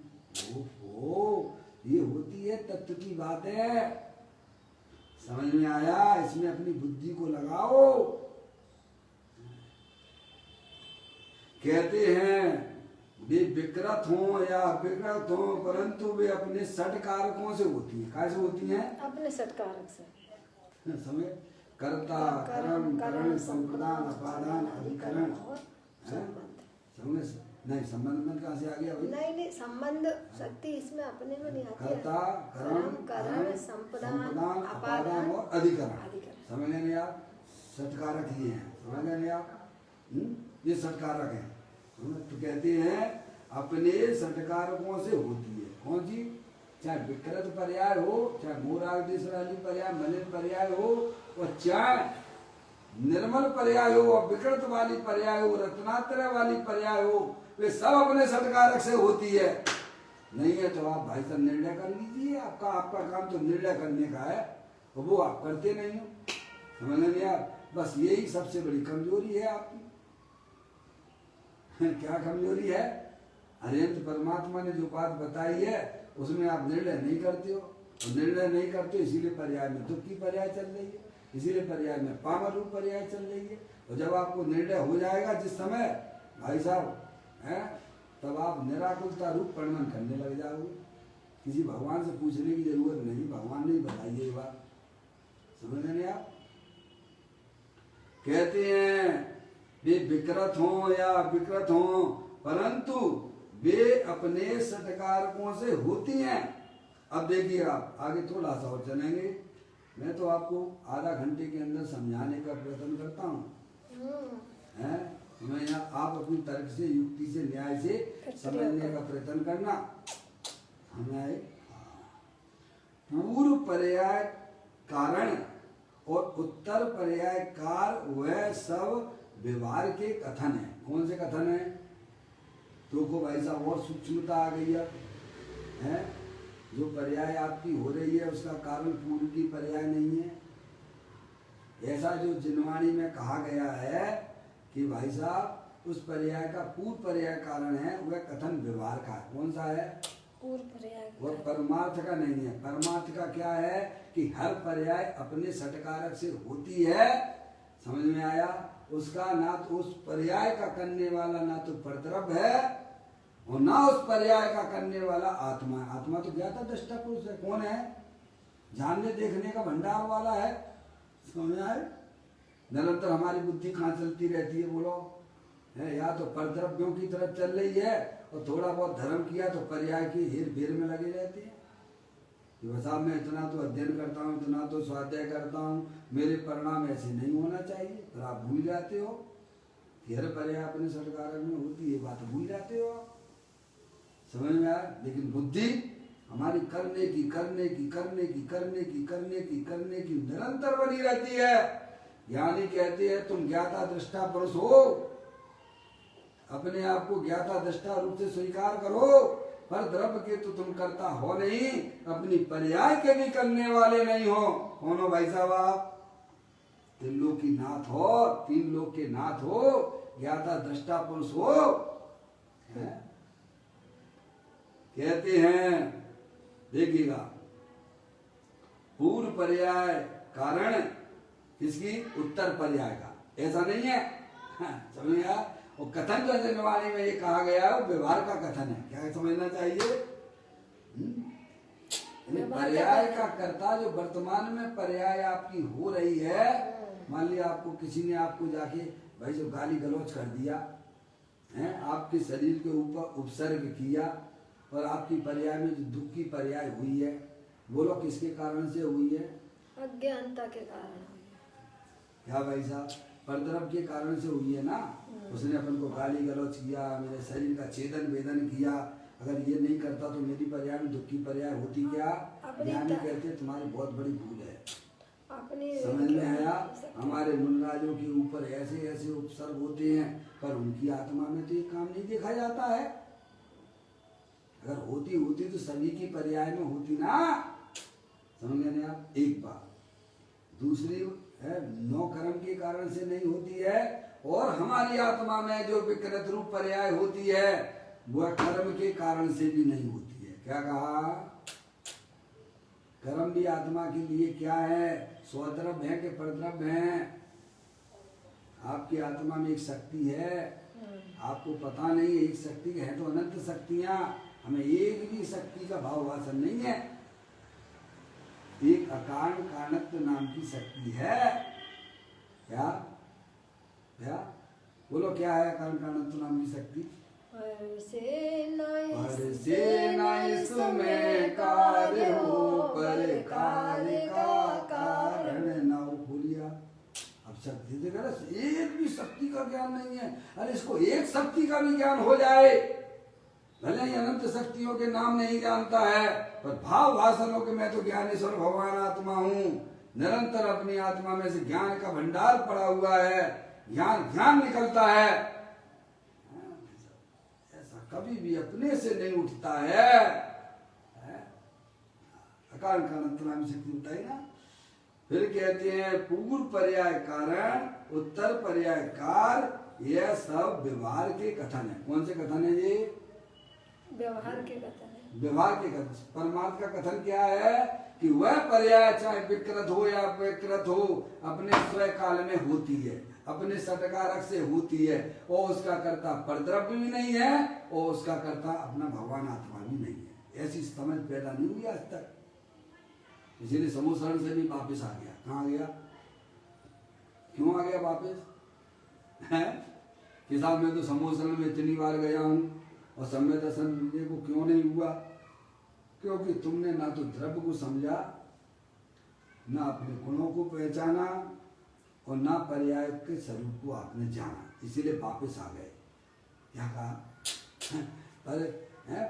A: ओहो, ये होती है तत्व की बात है। समझ में आया? इसमें अपनी बुद्धि को लगाओ। कहते हैं वे विकृत हों या अविकृत हों, परंतु वे अपने षट कारकों से होती है। कैसे होती हैं?
B: अपने षटकारक से।
A: समय कर्ता, कर्म, करण, संप्रदान, अपादान, अधिकरण। समझ नहीं, संबंध कहाँ से आ गया भाई?
B: नहीं, संबंध शक्ति इसमें अपने में नहीं आती है।
A: कर्ता, कर्म,
B: करण, संप्रदान,
A: अपादान और अधिकरण। समझ लेंगे आप? षटकारक ही हैं। समझ लेंगे आप? ये षटकारक हैं। तो कहते हैं अपने षटकारकों से होती है। कौन सी? चाहे विकृत पर्याय हो, चाहे मूराग्देशराली पर्याय, मलिन पर्याय हो, और चाहे निर्मल पर्याय हो, और विकृत वाली पर्याय हो, रत्नात्रय वाली पर्याय हो, वे सब अपने षटकारक से होती है। नहीं है तो आप भाई साहब निर्णय कर लीजिए। आपका काम तो निर्णय करने का है, और वो आप करते नहीं हो। समझ लेंगे आप? बस यही सबसे बड़ी कमजोरी है आपकी। क्या कमजोरी है? अनंत परमात्मा ने जो बात बताई है उसमें आप निर्णय नहीं करते हो, और निर्णय नहीं करते इसीलिए पर्याय में दुख की पर्याय चल रही है, इसीलिए पर्याय में पामर रूप पर्याय चल रही है। और जब आपको निर्णय हो जाएगा जिस समय भाई साहब है, तब आप निराकुलता रूप परिणन करने लग जाओगे। किसी भगवान से पूछने की जरूरत नहीं, भगवान ने ही बताई ये बात। समझ रहे हैं आप? कहते हैं वे विकृत हों या विकृत हों, परंतु वे अपने षटकारकों से होती हैं। अब देखिए आप आगे थोड़ा सा और चलेंगे। मैं तो आपको आधा घंटे के अंदर समझाने का प्रयत्न करता हूँ, हैं? मैं यहाँ आप अपनी तर्क से, युक्ति से, न्याय से समझने का प्रयत्न करना। हमें पूर्व पर्याय कारण और उत्तर पर्याय कार वह सब व्यवहार के कथन है। कौन से कथन है? तो को भाई साहब और सूक्ष्मता आ गई है। जो पर्याय आपकी हो रही है उसका कारण पूर्व की पर्याय नहीं है। ऐसा जो जिनवाणी में कहा गया है कि भाई साहब उस पर्याय का पूर्व पर्याय कारण है, वह कथन व्यवहार का है। कौन सा है?
B: पूर्व पर्याय।
A: वह परमार्थ का नहीं है। परमार्थ का क्या है कि हर पर्याय अपने षटकारक से होती है। समझ में आया? उसका ना तो उस पर्याय का करने वाला ना तो परद्रव्य है, और ना उस पर्याय का करने वाला आत्मा है। आत्मा तो ज्ञाता दृष्टा पुरुष है। कौन है? जानने देखने का भंडार वाला है। समझ में आए? निरंतर हमारी बुद्धि कहाँ चलती रहती है बोलो? है या तो परद्रव्यों की तरफ चल रही है, और थोड़ा बहुत धर्म किया तो पर्याय की हेर फेर में लगे रहते हैं। साहब मैं इतना तो अध्ययन करता हूँ, इतना तो स्वाध्याय करता हूँ, मेरे परिणाम ऐसे नहीं होना चाहिए। पर आप भूल जाते हो कि हर पर्याय अपने षटकारक में होती है, बात भूल जाते हो आप। समझ में आया? लेकिन बुद्धि हमारी करने की निरंतर बनी रहती है। ज्ञानी कहते हैं तुम ज्ञाता दृष्टा पुरुष हो, अपने आप को ज्ञाता दृष्टा रूप से स्वीकार करो, पर द्रव्य के तो तुम करता हो नहीं, अपनी पर्याय के भी करने वाले नहीं हो। कौन हो भाई साहब आप? तीन लोक की नाथ हो, तीन लोक के नाथ हो, ज्ञाता दृष्टा पुरुष हो। कहते हैं देखिएगा पूर्व पर्याय कारण किसकी? उत्तर पर्याय का। ऐसा नहीं है। समझिएगा? और कथन जो जनवाणी में ये कहा गया है व्यवहार का कथन है। क्या समझना चाहिए? पर्याय का कर्ता जो वर्तमान में पर्याय आपकी हो रही है, मान लिया आपको किसी ने आपको जाके भाई जो गाली गलौज कर दिया है, आपके शरीर के ऊपर उपसर्ग किया, और आपकी पर्याय में जो दुख की पर्याय हुई है, बोलो किसके कारण से हुई है?
B: अज्ञानता के कारण।
A: क्या भाई साहब? परद्रव्य के कारण से हुई है ना। उसने अपन को गाली गलौज किया, मेरे शरीर का छेदन वेदन किया। अगर ये नहीं करता तो मेरी पर्याय में दुख की पर्याय होती क्या? ज्ञानी कहते तुम्हारी बहुत बड़ी भूल है।
B: अपनी
A: समझ में आया? हमारे मुनराजों के ऊपर ऐसे ऐसे उपसर्ग होते हैं, पर उनकी आत्मा में तो ये काम नहीं देखा जाता है। अगर होती तो सभी की पर्याय में होती ना। समझ गए आप? एक बात। दूसरी है, 9 कर्म के कारण से नहीं होती है, और हमारी आत्मा में जो विकृत रूप पर्याय होती है वह कर्म के कारण से भी नहीं होती है। क्या कहा? कर्म भी आत्मा के लिए क्या है? स्वद्रव्य है कि परद्रव्य है? आपकी आत्मा में एक शक्ति है, आपको पता नहीं है। एक शक्ति है तो अनंत शक्तियां, हमें एक भी शक्ति का भाव वासन नहीं है। एक अकारण कारणत्व नाम की शक्ति है। क्या क्या बोलो, क्या है अकारण कारणत्व नाम की शक्ति?
B: पर से
A: नाय सुमें कार्य हो, पर कार्य का कारण न हो। बोलिया, अब शक्ति देखा ना, एक भी शक्ति का ज्ञान नहीं है। अरे इसको एक शक्ति का भी ज्ञान हो जाए, भले ही अनंत शक्तियों के नाम नहीं जानता है, पर भाव भाषणों के मैं तो ज्ञानेश्वर भगवान आत्मा हूँ। निरंतर अपनी आत्मा में से ज्ञान का भंडार पड़ा हुआ है, ज्ञान निकलता है। ऐसा कभी भी अपने से नहीं उठता है। अकारण कारणत्व नाम शक्ति बताई ना। फिर कहते हैं पूर्व पर्याय कारण, उत्तर पर्याय कार, यह सब व्यवहार के कथन है। कौन से कथन है ये?
B: व्यवहार के कथन है।
A: व्यवहार के कथन। परमार्थ का कथन क्या है? कि वह पर्याय चाहे विकृत हो या विकृत हो, अपने स्वयं काल में होती है, अपने षटकारक से होती है, और उसका कर्ता परद्रव्य भी नहीं है, और उसका कर्ता अपना भगवान आत्मा भी नहीं है। ऐसी समझ पैदा नहीं हुई आज तक। इसीलिए समूसरण से भी वापिस आ गया। कहाँ गया? क्यों आ गया वापिस? है कि साहब मैं तो समूसरण में इतनी बार गया हूँ और सम्य दर्शन मिलने को क्यों नहीं हुआ? क्योंकि तुमने ना तो द्रव्य को समझा, ना अपने गुणों को पहचाना, और ना पर्याय के स्वरूप को आपने जाना, इसीलिए वापस आ गए। क्या कहा? पर है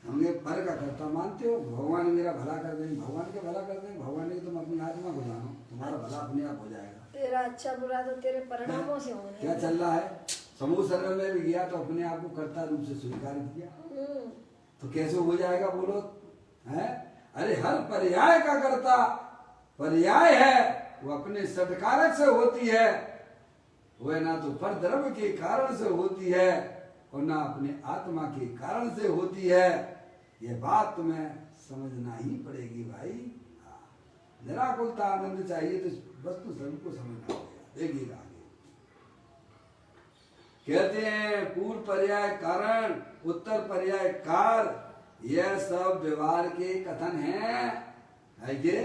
A: हमने पर का कर्ता मानते हो, भगवान मेरा भला कर देंगे, भगवान के भला कर देंगे, भगवान ने तुम अपनी आत्मा को जानो, तुम्हारा भला अपने आप हो जाएगा।
B: तेरा अच्छा बुरा तो तेरे परिणामों से होना है।
A: क्या चल रहा है? समूह सर्वे में भी गया तो अपने आप को कर्ता रूप से स्वीकार किया, तो कैसे हो जाएगा बोलो? है अरे हर पर्याय का कर्ता पर्याय है, वो अपने सत्कारक से होती है, वह ना तो परद्रव्य के कारण से होती है और ना अपने आत्मा के कारण से होती है। ये बात तुम्हें समझना ही पड़ेगी भाई। निराकुलता आनंद चाहिए तो वस्तु स्वरूप को समझना पड़ेगा। देखिएगा आगे कहते हैं पूर्व पर्याय कारण, उत्तर पर्याय कार, यह सब व्यवहार के कथन है कि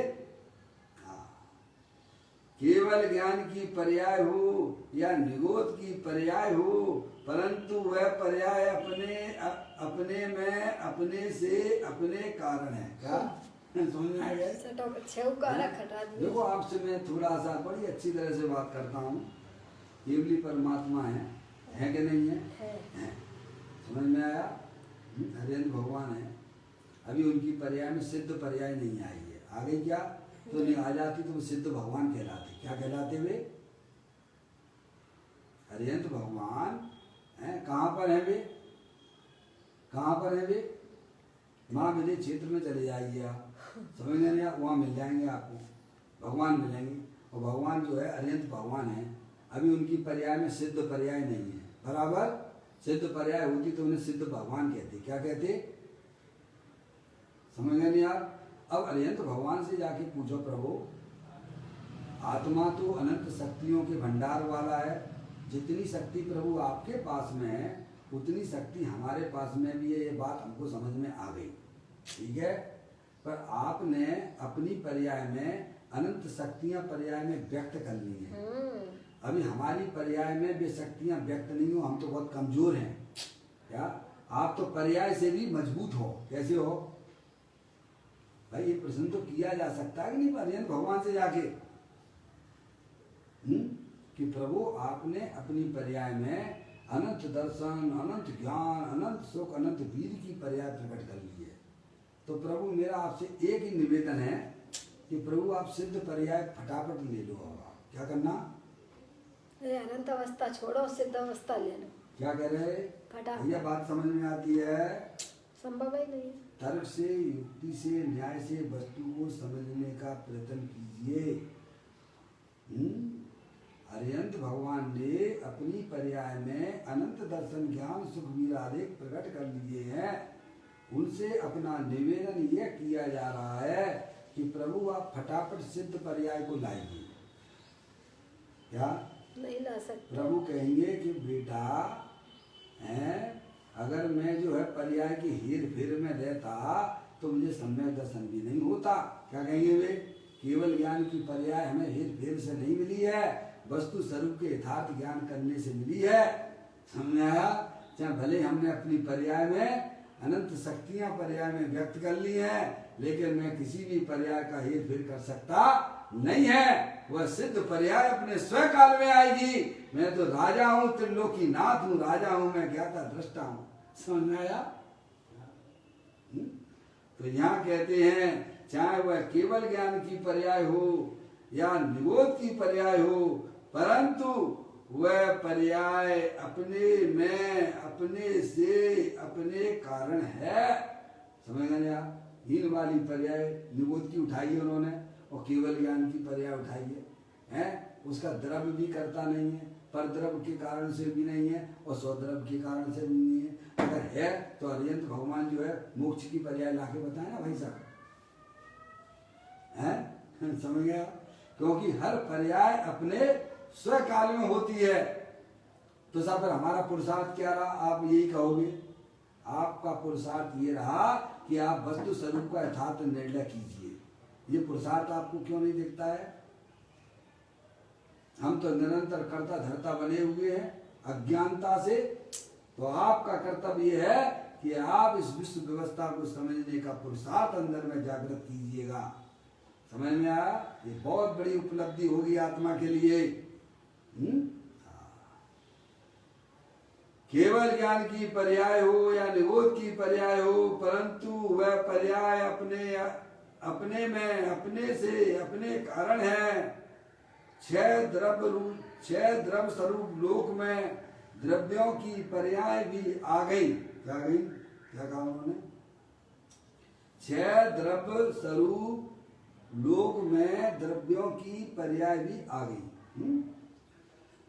A: केवल ज्ञान की पर्याय हो या निगोद की पर्याय हो, परंतु वह पर्याय अपने में अपने से अपने कारण है। क्या समझ में आ गया? देखो आपसे मैं थोड़ा सा बड़ी अच्छी तरह से बात करता हूँ। केवली परमात्मा है कि नहीं है? है। समझ में आया? हरिहर भगवान है। अभी उनकी पर्याय में सिद्ध पर्याय नहीं आई है। आ गई क्या? तो नहीं आ जाती तो सिद्ध भगवान कहलाते। क्या कहलाते वे? हरिहर भगवान है। कहाँ पर है वे? कहाँ पर है वे? माँ मेरे क्षेत्र में चले जाइए आप, समझ नहीं आप, वहाँ मिल जाएंगे आपको, भगवान मिलेंगे। और भगवान जो है अरिहंत भगवान है। अभी उनकी पर्याय में सिद्ध पर्याय नहीं है। बराबर सिद्ध पर्याय होती तो उन्हें सिद्ध भगवान कहते। क्या कहते? समझ गए नहीं आप? अब अरिहंत भगवान से जाके पूछो, प्रभु आत्मा तो अनंत शक्तियों के भंडार वाला है, जितनी शक्ति प्रभु आपके पास में है उतनी शक्ति हमारे पास में भी है। ये बात हमको समझ में आ गई, ठीक है। पर आपने अपनी पर्याय में अनंत शक्तियां पर्याय में व्यक्त कर ली हैं। अभी हमारी पर्याय में भी शक्तियां व्यक्त नहीं हो, हम तो बहुत कमजोर हैं। क्या आप तो पर्याय से भी मजबूत हो? कैसे हो भाई? ये प्रश्न तो किया जा सकता है कि नहीं हरिहर भगवान से जाके, कि प्रभु आपने अपनी पर्याय में अनंत दर्शन, अनंत ज्ञान, अनंत सुख, अनंत वीर की पर्याय प्रकट कर ली है। तो प्रभु मेरा आपसे एक ही निवेदन है, कि प्रभु आप सिद्ध पर्याय फटाफट ले लो। अब आप क्या करना?
B: अरे अनंत अवस्था छोड़ो, सिद्ध अवस्था ले लो।
A: क्या कह रहे?
B: फटाफट।
A: भैया बात समझ में आती है?
B: संभव ही नहीं।
A: तर्क से, युक्ति से, न्याय से वस्तु को समझने का प्रयत्न कीजिए। अरिहंत भगवान ने अपनी पर्याय में अनंत दर्शन ज्ञान सुखवीर आलेख प्रकट कर लिए हैं। उनसे अपना निवेदन यह किया जा रहा है कि प्रभु आप फटाफट सिद्ध पर्याय को लाइए। क्या
B: नहीं ला सकते?
A: प्रभु कहेंगे कि बेटा हैं, अगर मैं जो है पर्याय की हेर फेर में रहता तो मुझे सम्यक दर्शन भी नहीं होता। क्या कहेंगे वे? केवल ज्ञान की पर्याय हमें हेर फेर से नहीं मिली है, वस्तु स्वरूप के यथार्थ ज्ञान करने से मिली है। समझ आया? चाहे भले हमने अपनी पर्याय में अनंत शक्तियां पर्याय में व्यक्त कर ली हैं, लेकिन मैं किसी भी पर्याय का हेर फेर कर सकता नहीं है। वह सिद्ध पर्याय अपने स्वयं काल में आएगी। मैं तो राजा हूँ, त्रिलोकी नाथ हूँ, राजा हूँ, मैं ज्ञाता दृष्टा हूँ। समझ में आया? तो यहाँ कहते हैं चाहे वह केवल ज्ञान की पर्याय हो या निरोध की पर्याय हो, परंतु वह पर्याय अपने में अपने से अपने कारण है। समझ गए आप? हीन वाली पर्याय निरोध की उठाई है उन्होंने और केवल ज्ञान की पर्याय उठाई है। उसका द्रव्य भी करता नहीं है, पर द्रव्य के कारण से भी नहीं है और स्वद्रव्य के कारण से भी नहीं है। अगर है तो अरिहंत भगवान जो है मोक्ष की पर्याय लाके बताए ना भाई साहब, हैं? समझ गया? क्योंकि हर पर्याय अपने स्व काल में होती है। तो साहब फिर हमारा पुरुषार्थ क्या रहा? आप यही कहोगे। आपका पुरुषार्थ ये रहा कि आप वस्तु स्वरूप का यथार्थ निर्णय कीजिए। ये पुरुषार्थ आपको क्यों नहीं दिखता है? हम तो निरंतर कर्ता धर्ता बने हुए हैं अज्ञानता से। तो आपका कर्तव्य ये है कि आप इस विश्व व्यवस्था को समझने का पुरुषार्थ अंदर में जागृत कीजिएगा। समझ में आया? ये बहुत बड़ी उपलब्धि होगी आत्मा के लिए। केवल ज्ञान की पर्याय हो या निरोध की पर्याय हो, परंतु वह पर्याय अपने में अपने से अपने कारण है। छह द्रव्य स्वरूप लोक में द्रव्यों की पर्याय भी आ गई। क्या गई? क्या कहा उन्होंने? छह द्रव्य स्वरूप लोक में द्रव्यों की पर्याय भी आ गई।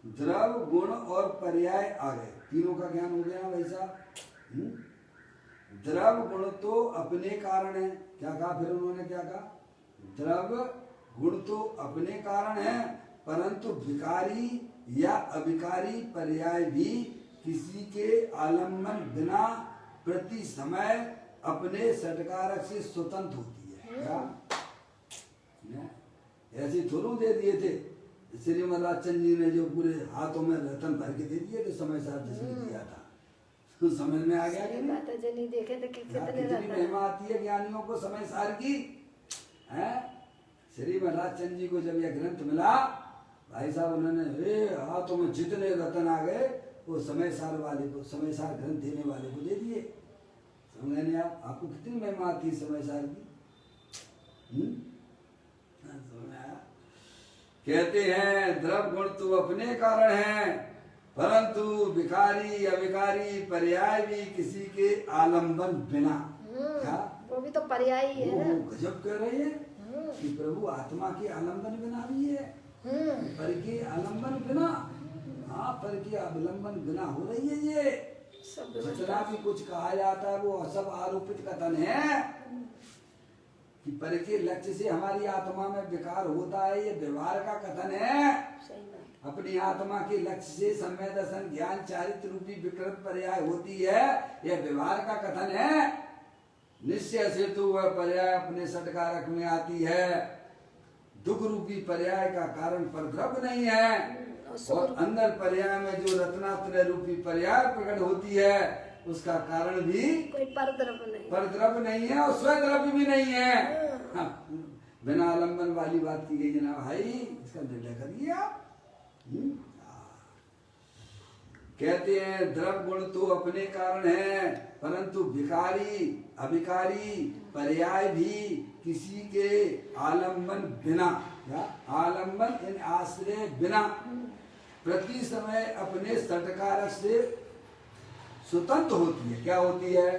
A: द्रव्य गुण और पर्याय आ गए, तीनों का ज्ञान हो गया भाई साहब। द्रव्य गुण तो अपने कारण है। क्या कहा फिर उन्होंने? क्या कहा? द्रव्य गुण तो अपने कारण है, परंतु विकारी या अविकारी पर्याय भी किसी के आलम्बन बिना प्रति समय अपने षटकारक से स्वतंत्र होती है। क्या ऐसे थोड़ू दे दिए थे? श्रीमद राजचंद जी ने जो पूरे हाथों में रतन भर के दे दिए थे समय साहब जिसने दिया था, तो समझ में आ गया कि
B: नहीं? देखे थे
A: कितनी महिमा आती है ज्ञानियों को समय सार की। श्रीमद राजचंद जी को जब यह ग्रंथ मिला भाई साहब, उन्होंने हाथों में जितने रतन आ गए वो समय सार वाले को, समय सार ग्रंथ देने वाले को दे दिए। समझ नहीं? आपको कितनी महिमा आती है समय सार की। कहते हैं द्रव्य गुण तो अपने कारण है, परंतु विकारी अविकारी पर्याय भी किसी के आलंबन बिना। क्या?
B: वो भी तो पर्याय ही है ना।
A: गजब कह रहे हैं कि प्रभु आत्मा के आलंबन बिना भी है, पर के आलंबन बिना। हाँ, पर के अवलंबन बिना हो रही है। ये जितना भी कुछ कहा जाता है वो सब आरोपित कथन है कि पर के लक्ष्य से हमारी आत्मा में विकार होता है, ये व्यवहार का कथन है। अपनी आत्मा के लक्ष्य से सम्यक दर्शन ज्ञान चारित्र रूपी विकृत पर्याय होती है, यह व्यवहार का कथन है। निश्चय से तो वह पर्याय अपने षटकारक में आती है। दुख रूपी पर्याय का कारण परद्रव्य नहीं है, और अंदर पर्याय में जो रत्नात्रय रूपी पर्याय प्रकट होती है उसका कारण भी
B: कोई
A: परद्रव्य नहीं है और स्वद्रव्य भी नहीं है। बिना आलम्बन वाली बात की गई ना भाई, इसका निर्णय करिए आप। कहते हैं द्रव्य गुण तो अपने कारण है, परंतु विकारी अविकारी पर्याय भी किसी के आलम्बन बिना, या आलम्बन इन आश्रय बिना प्रति समय अपने सटकारक से स्वतंत्र होती है। क्या होती है?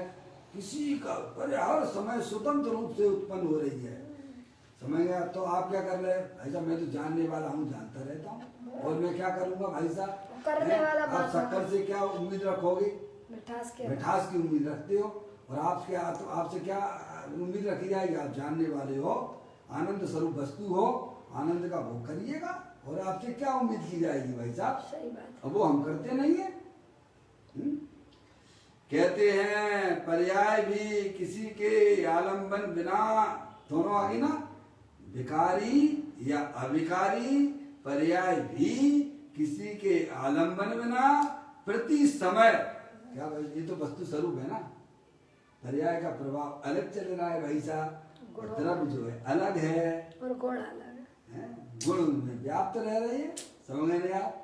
A: किसी का पर हर समय स्वतंत्र रूप से उत्पन्न हो रही है। समझ गया? तो आप क्या कर रहे हैं भाई साहब? मैं तो जानने वाला हूँ, जानता रहता हूँ, और मैं क्या करूँगा भाई साहब?
B: करने वाला
A: आप शक्कर से क्या उम्मीद रखोगे? मिठास की उम्मीद रखते हो। और आपसे क्या उम्मीद रखी जाएगी? आप जानने वाले हो, आनंद स्वरूप वस्तु हो, आनंद का भोग करिएगा, और आपसे क्या उम्मीद की जाएगी भाई साहब?
B: सही बात।
A: अब वो हम करते नहीं है। कहते हैं पर्याय भी किसी के आलम्बन बिना, दोनों आगे ना, विकारी या अविकारी पर्याय भी किसी के आलम्बन बिना प्रति समय, क्या भाई ये तो वस्तु स्वरूप है ना, पर्याय का प्रभाव अलग चल रहा है भाई साहब, द्रव्य जो है अलग है
B: और गुण अलग
A: है, गुण में व्याप्त रह रही है। समझ में आप?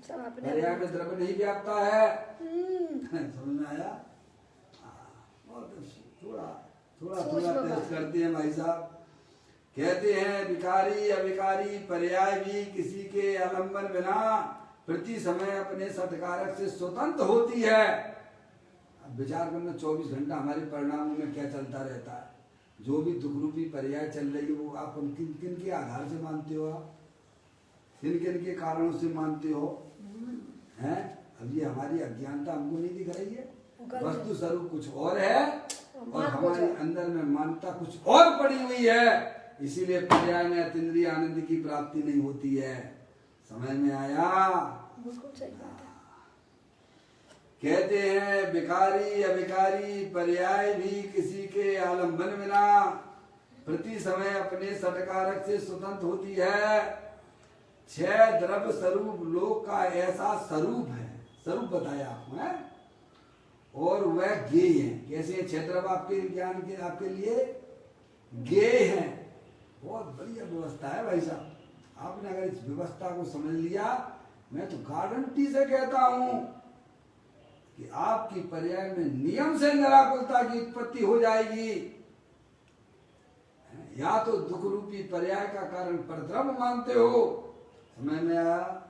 A: पर्याय में द्रव्य नहीं व्याप्ता है। समझ में आया? थोड़ा टेस्ट करते हैं भाई साहब। कहते हैं विकारी अविकारी पर्याय भी किसी के आलम्बन बिना प्रति समय अपने सत्कारक से स्वतंत्र होती है। अब विचार करना, 24 घंटा हमारे परिणामों में क्या चलता रहता है? जो भी दुख रूपी पर्याय चल रही है वो आप किन किन के आधार से मानते हो? आप किन किन के कारणों से मानते हो? हैं? अब ये हमारी अज्ञानता हमको नहीं दिख रही है। वस्तु स्वरूप कुछ और है और हमारे अंदर में मानता कुछ और पड़ी हुई है। इसीलिए पर्याय में अतीन्द्रिय आनंद की प्राप्ति नहीं होती है। समझ में आया?
B: बिल्कुल सही बात है।
A: कहते हैं विकारी अविकारी पर्याय भी किसी के आलम्बन बिना प्रति समय अपने सटकारक से स्वतंत्र होती है। 6 द्रव्य स्वरूप लोक का ऐसा स्वरूप है, स्वरूप बताया आपको है, और वह ज्ञेय है। कैसे 6 द्रव्य आपके ज्ञान के आपके लिए ज्ञेय है। बहुत बढ़िया व्यवस्था है भाई साहब। आपने अगर इस व्यवस्था को समझ लिया, मैं तो गारंटी से कहता हूं कि आपकी पर्याय में नियम से निराकुलता की उत्पत्ति हो जाएगी। या तो दुख रूपी पर्याय का कारण परद्रव्य मानते हो, समझ में आया?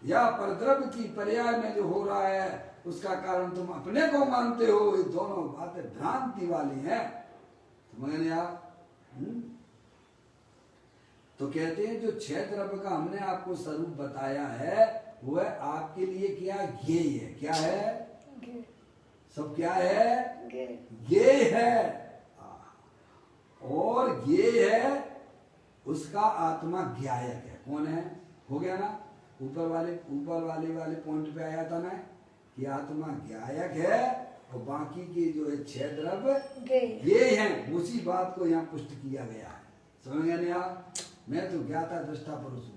A: या परद्रव्य की पर्याय में जो हो रहा है उसका कारण तुम अपने को मानते हो। ये दोनों बातें भ्रांति वाली हैं। समझ में आया? तो कहते हैं जो 6 द्रव्य का हमने आपको स्वरूप बताया है वह आपके लिए क्या ज्ञेय है? क्या है? सब क्या है? ज्ञेय है। और ज्ञेय है उसका आत्मा ज्ञायक है। कौन है? हो गया ना? ऊपर वाले पॉइंट पे आया था ना कि आत्मा ज्ञायक है और बाकी के जो है 6 द्रव्य ये हैं। उसी बात को यहाँ पुष्ट किया गया है। समझ गए नहीं आप? मैं तो ज्ञाता दृष्टा पुरुष हूँ,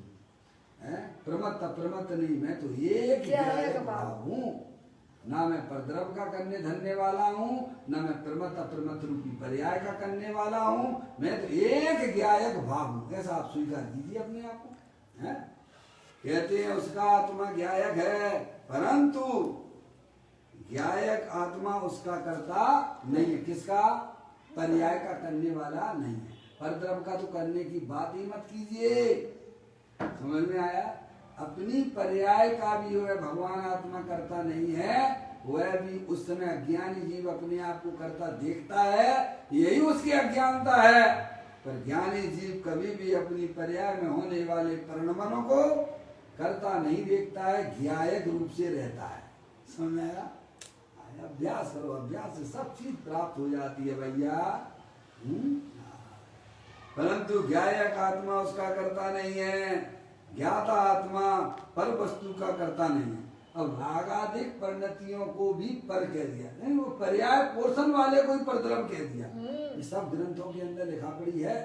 A: प्रमत्त नहीं, मैं तो एक ज्ञायक भाव हूँ। ना मैं परद्रव्य का करने धरने वाला हूँ, ना मैं प्रमत्त रूपी पर्याय का करने वाला हूँ। मैं तो एक ज्ञायक भाव हूँ। ऐसा आप स्वीकार कीजिए अपने आप को। है? कहते हैं उसका आत्मा ज्ञायक है, परंतु ज्ञायक आत्मा उसका कर्ता नहीं है। किसका? पर्याय का करने वाला नहीं है। परद्रव्य का तो करने की बात ही मत कीजिए। समझ में आया? अपनी पर्याय का भी वह भगवान आत्मा करता नहीं है। वह भी उस समय अज्ञानी जीव अपने आप को करता देखता है, यही उसकी अज्ञानता है। पर ज्ञानी जीव कभी भी अपनी पर्याय में होने वाले परिणमनों को करता नहीं देखता है, ज्ञायक रूप से रहता है। समझ में आया? अभ्यास करो, अभ्यास से सब चीज प्राप्त हो जाती है भैया। परंतु ज्ञायक आत्मा उसका करता नहीं है, ज्ञाता आत्मा पर वस्तु का करता नहीं है। अब रागाधिक परिणतियों को भी पर कह दिया, नहीं वो पर्याय पोषण वाले को ही परद्रव्य कह दिया। ये सब ग्रंथों के अंदर लिखा पड़ी है।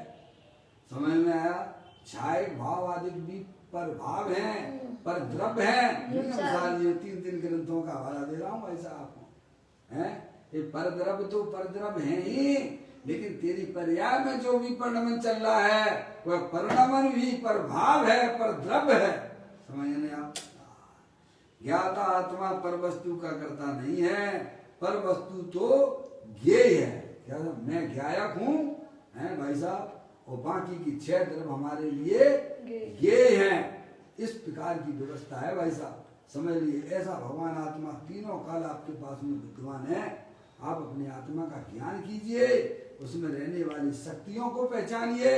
A: समझ में आया? छाय भाव आदि भी पर भाव है, पर द्रव्य है। ये 3 ग्रंथों का हवाला दे रहा हूँ ऐसा आपको है। ये पर द्रव्य तो पर द्रव्य है ही, लेकिन तेरी पर्याय में जो भी परिणमन चल रहा है वह परिणमन भी पर भाव है, पर द्रव्य है। समझने आप? ज्ञाता आत्मा पर वस्तु का करता नहीं है, पर वस्तु तो ज्ञेय है। क्या मैं ज्ञायक हूँ हैं भाई साहब, और बाकी की 6 तरफ हमारे लिए गे हैं। इस प्रकार की व्यवस्था है भाई साहब, समझ लिए। ऐसा भगवान आत्मा तीनों काल आपके पास में विद्यमान है। आप अपनी आत्मा का ज्ञान कीजिए, उसमें रहने वाली शक्तियों को पहचानिए,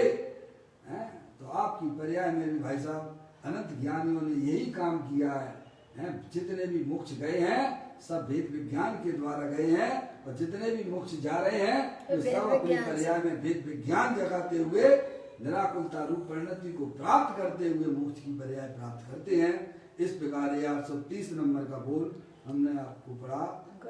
A: हैं? तो आपकी पर्याय में भी भाई साहब अनंत ज्ञानियों ने यही काम किया है, हैं? जितने भी मोक्ष गए हैं सब वेद विज्ञान के द्वारा गए हैं, और जितने भी मोक्ष जा रहे हैं तो सब अपनी पर्याय में वेद विज्ञान जगाते हुए निराकुलता रूप परिणति को प्राप्त करते हुए मोक्ष की पर्याय प्राप्त करते हैं। इस प्रकार ये 830 नंबर का बोल हमने आपको पढ़ा,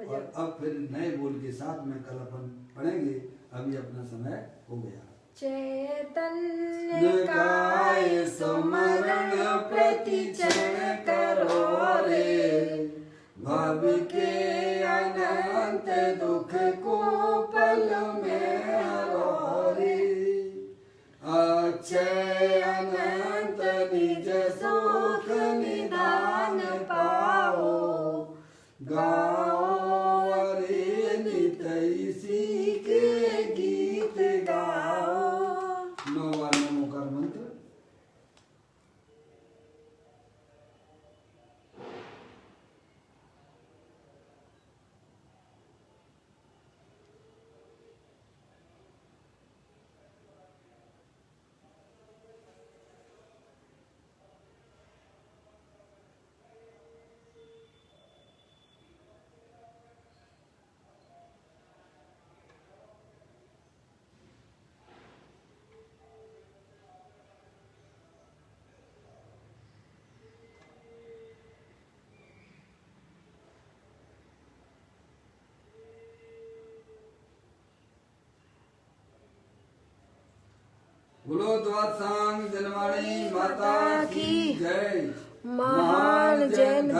A: और अब फिर नए बोल के साथ में कल अपन पढ़ेंगे। अभी अपना समय हो गया।
B: चैतन्य काय सुमरण प्रतिचरण करो रे,
A: भव के अनंत दुख को पल में हरो रे, अक्षय अनंत निज सुख निदान पाओ, गाओ अरे नित इसी के गीत गाओ। 9 बार नमो कर मंत्र। बोलो द्वादशांग जनवाणी माता की जय।
B: महान जैन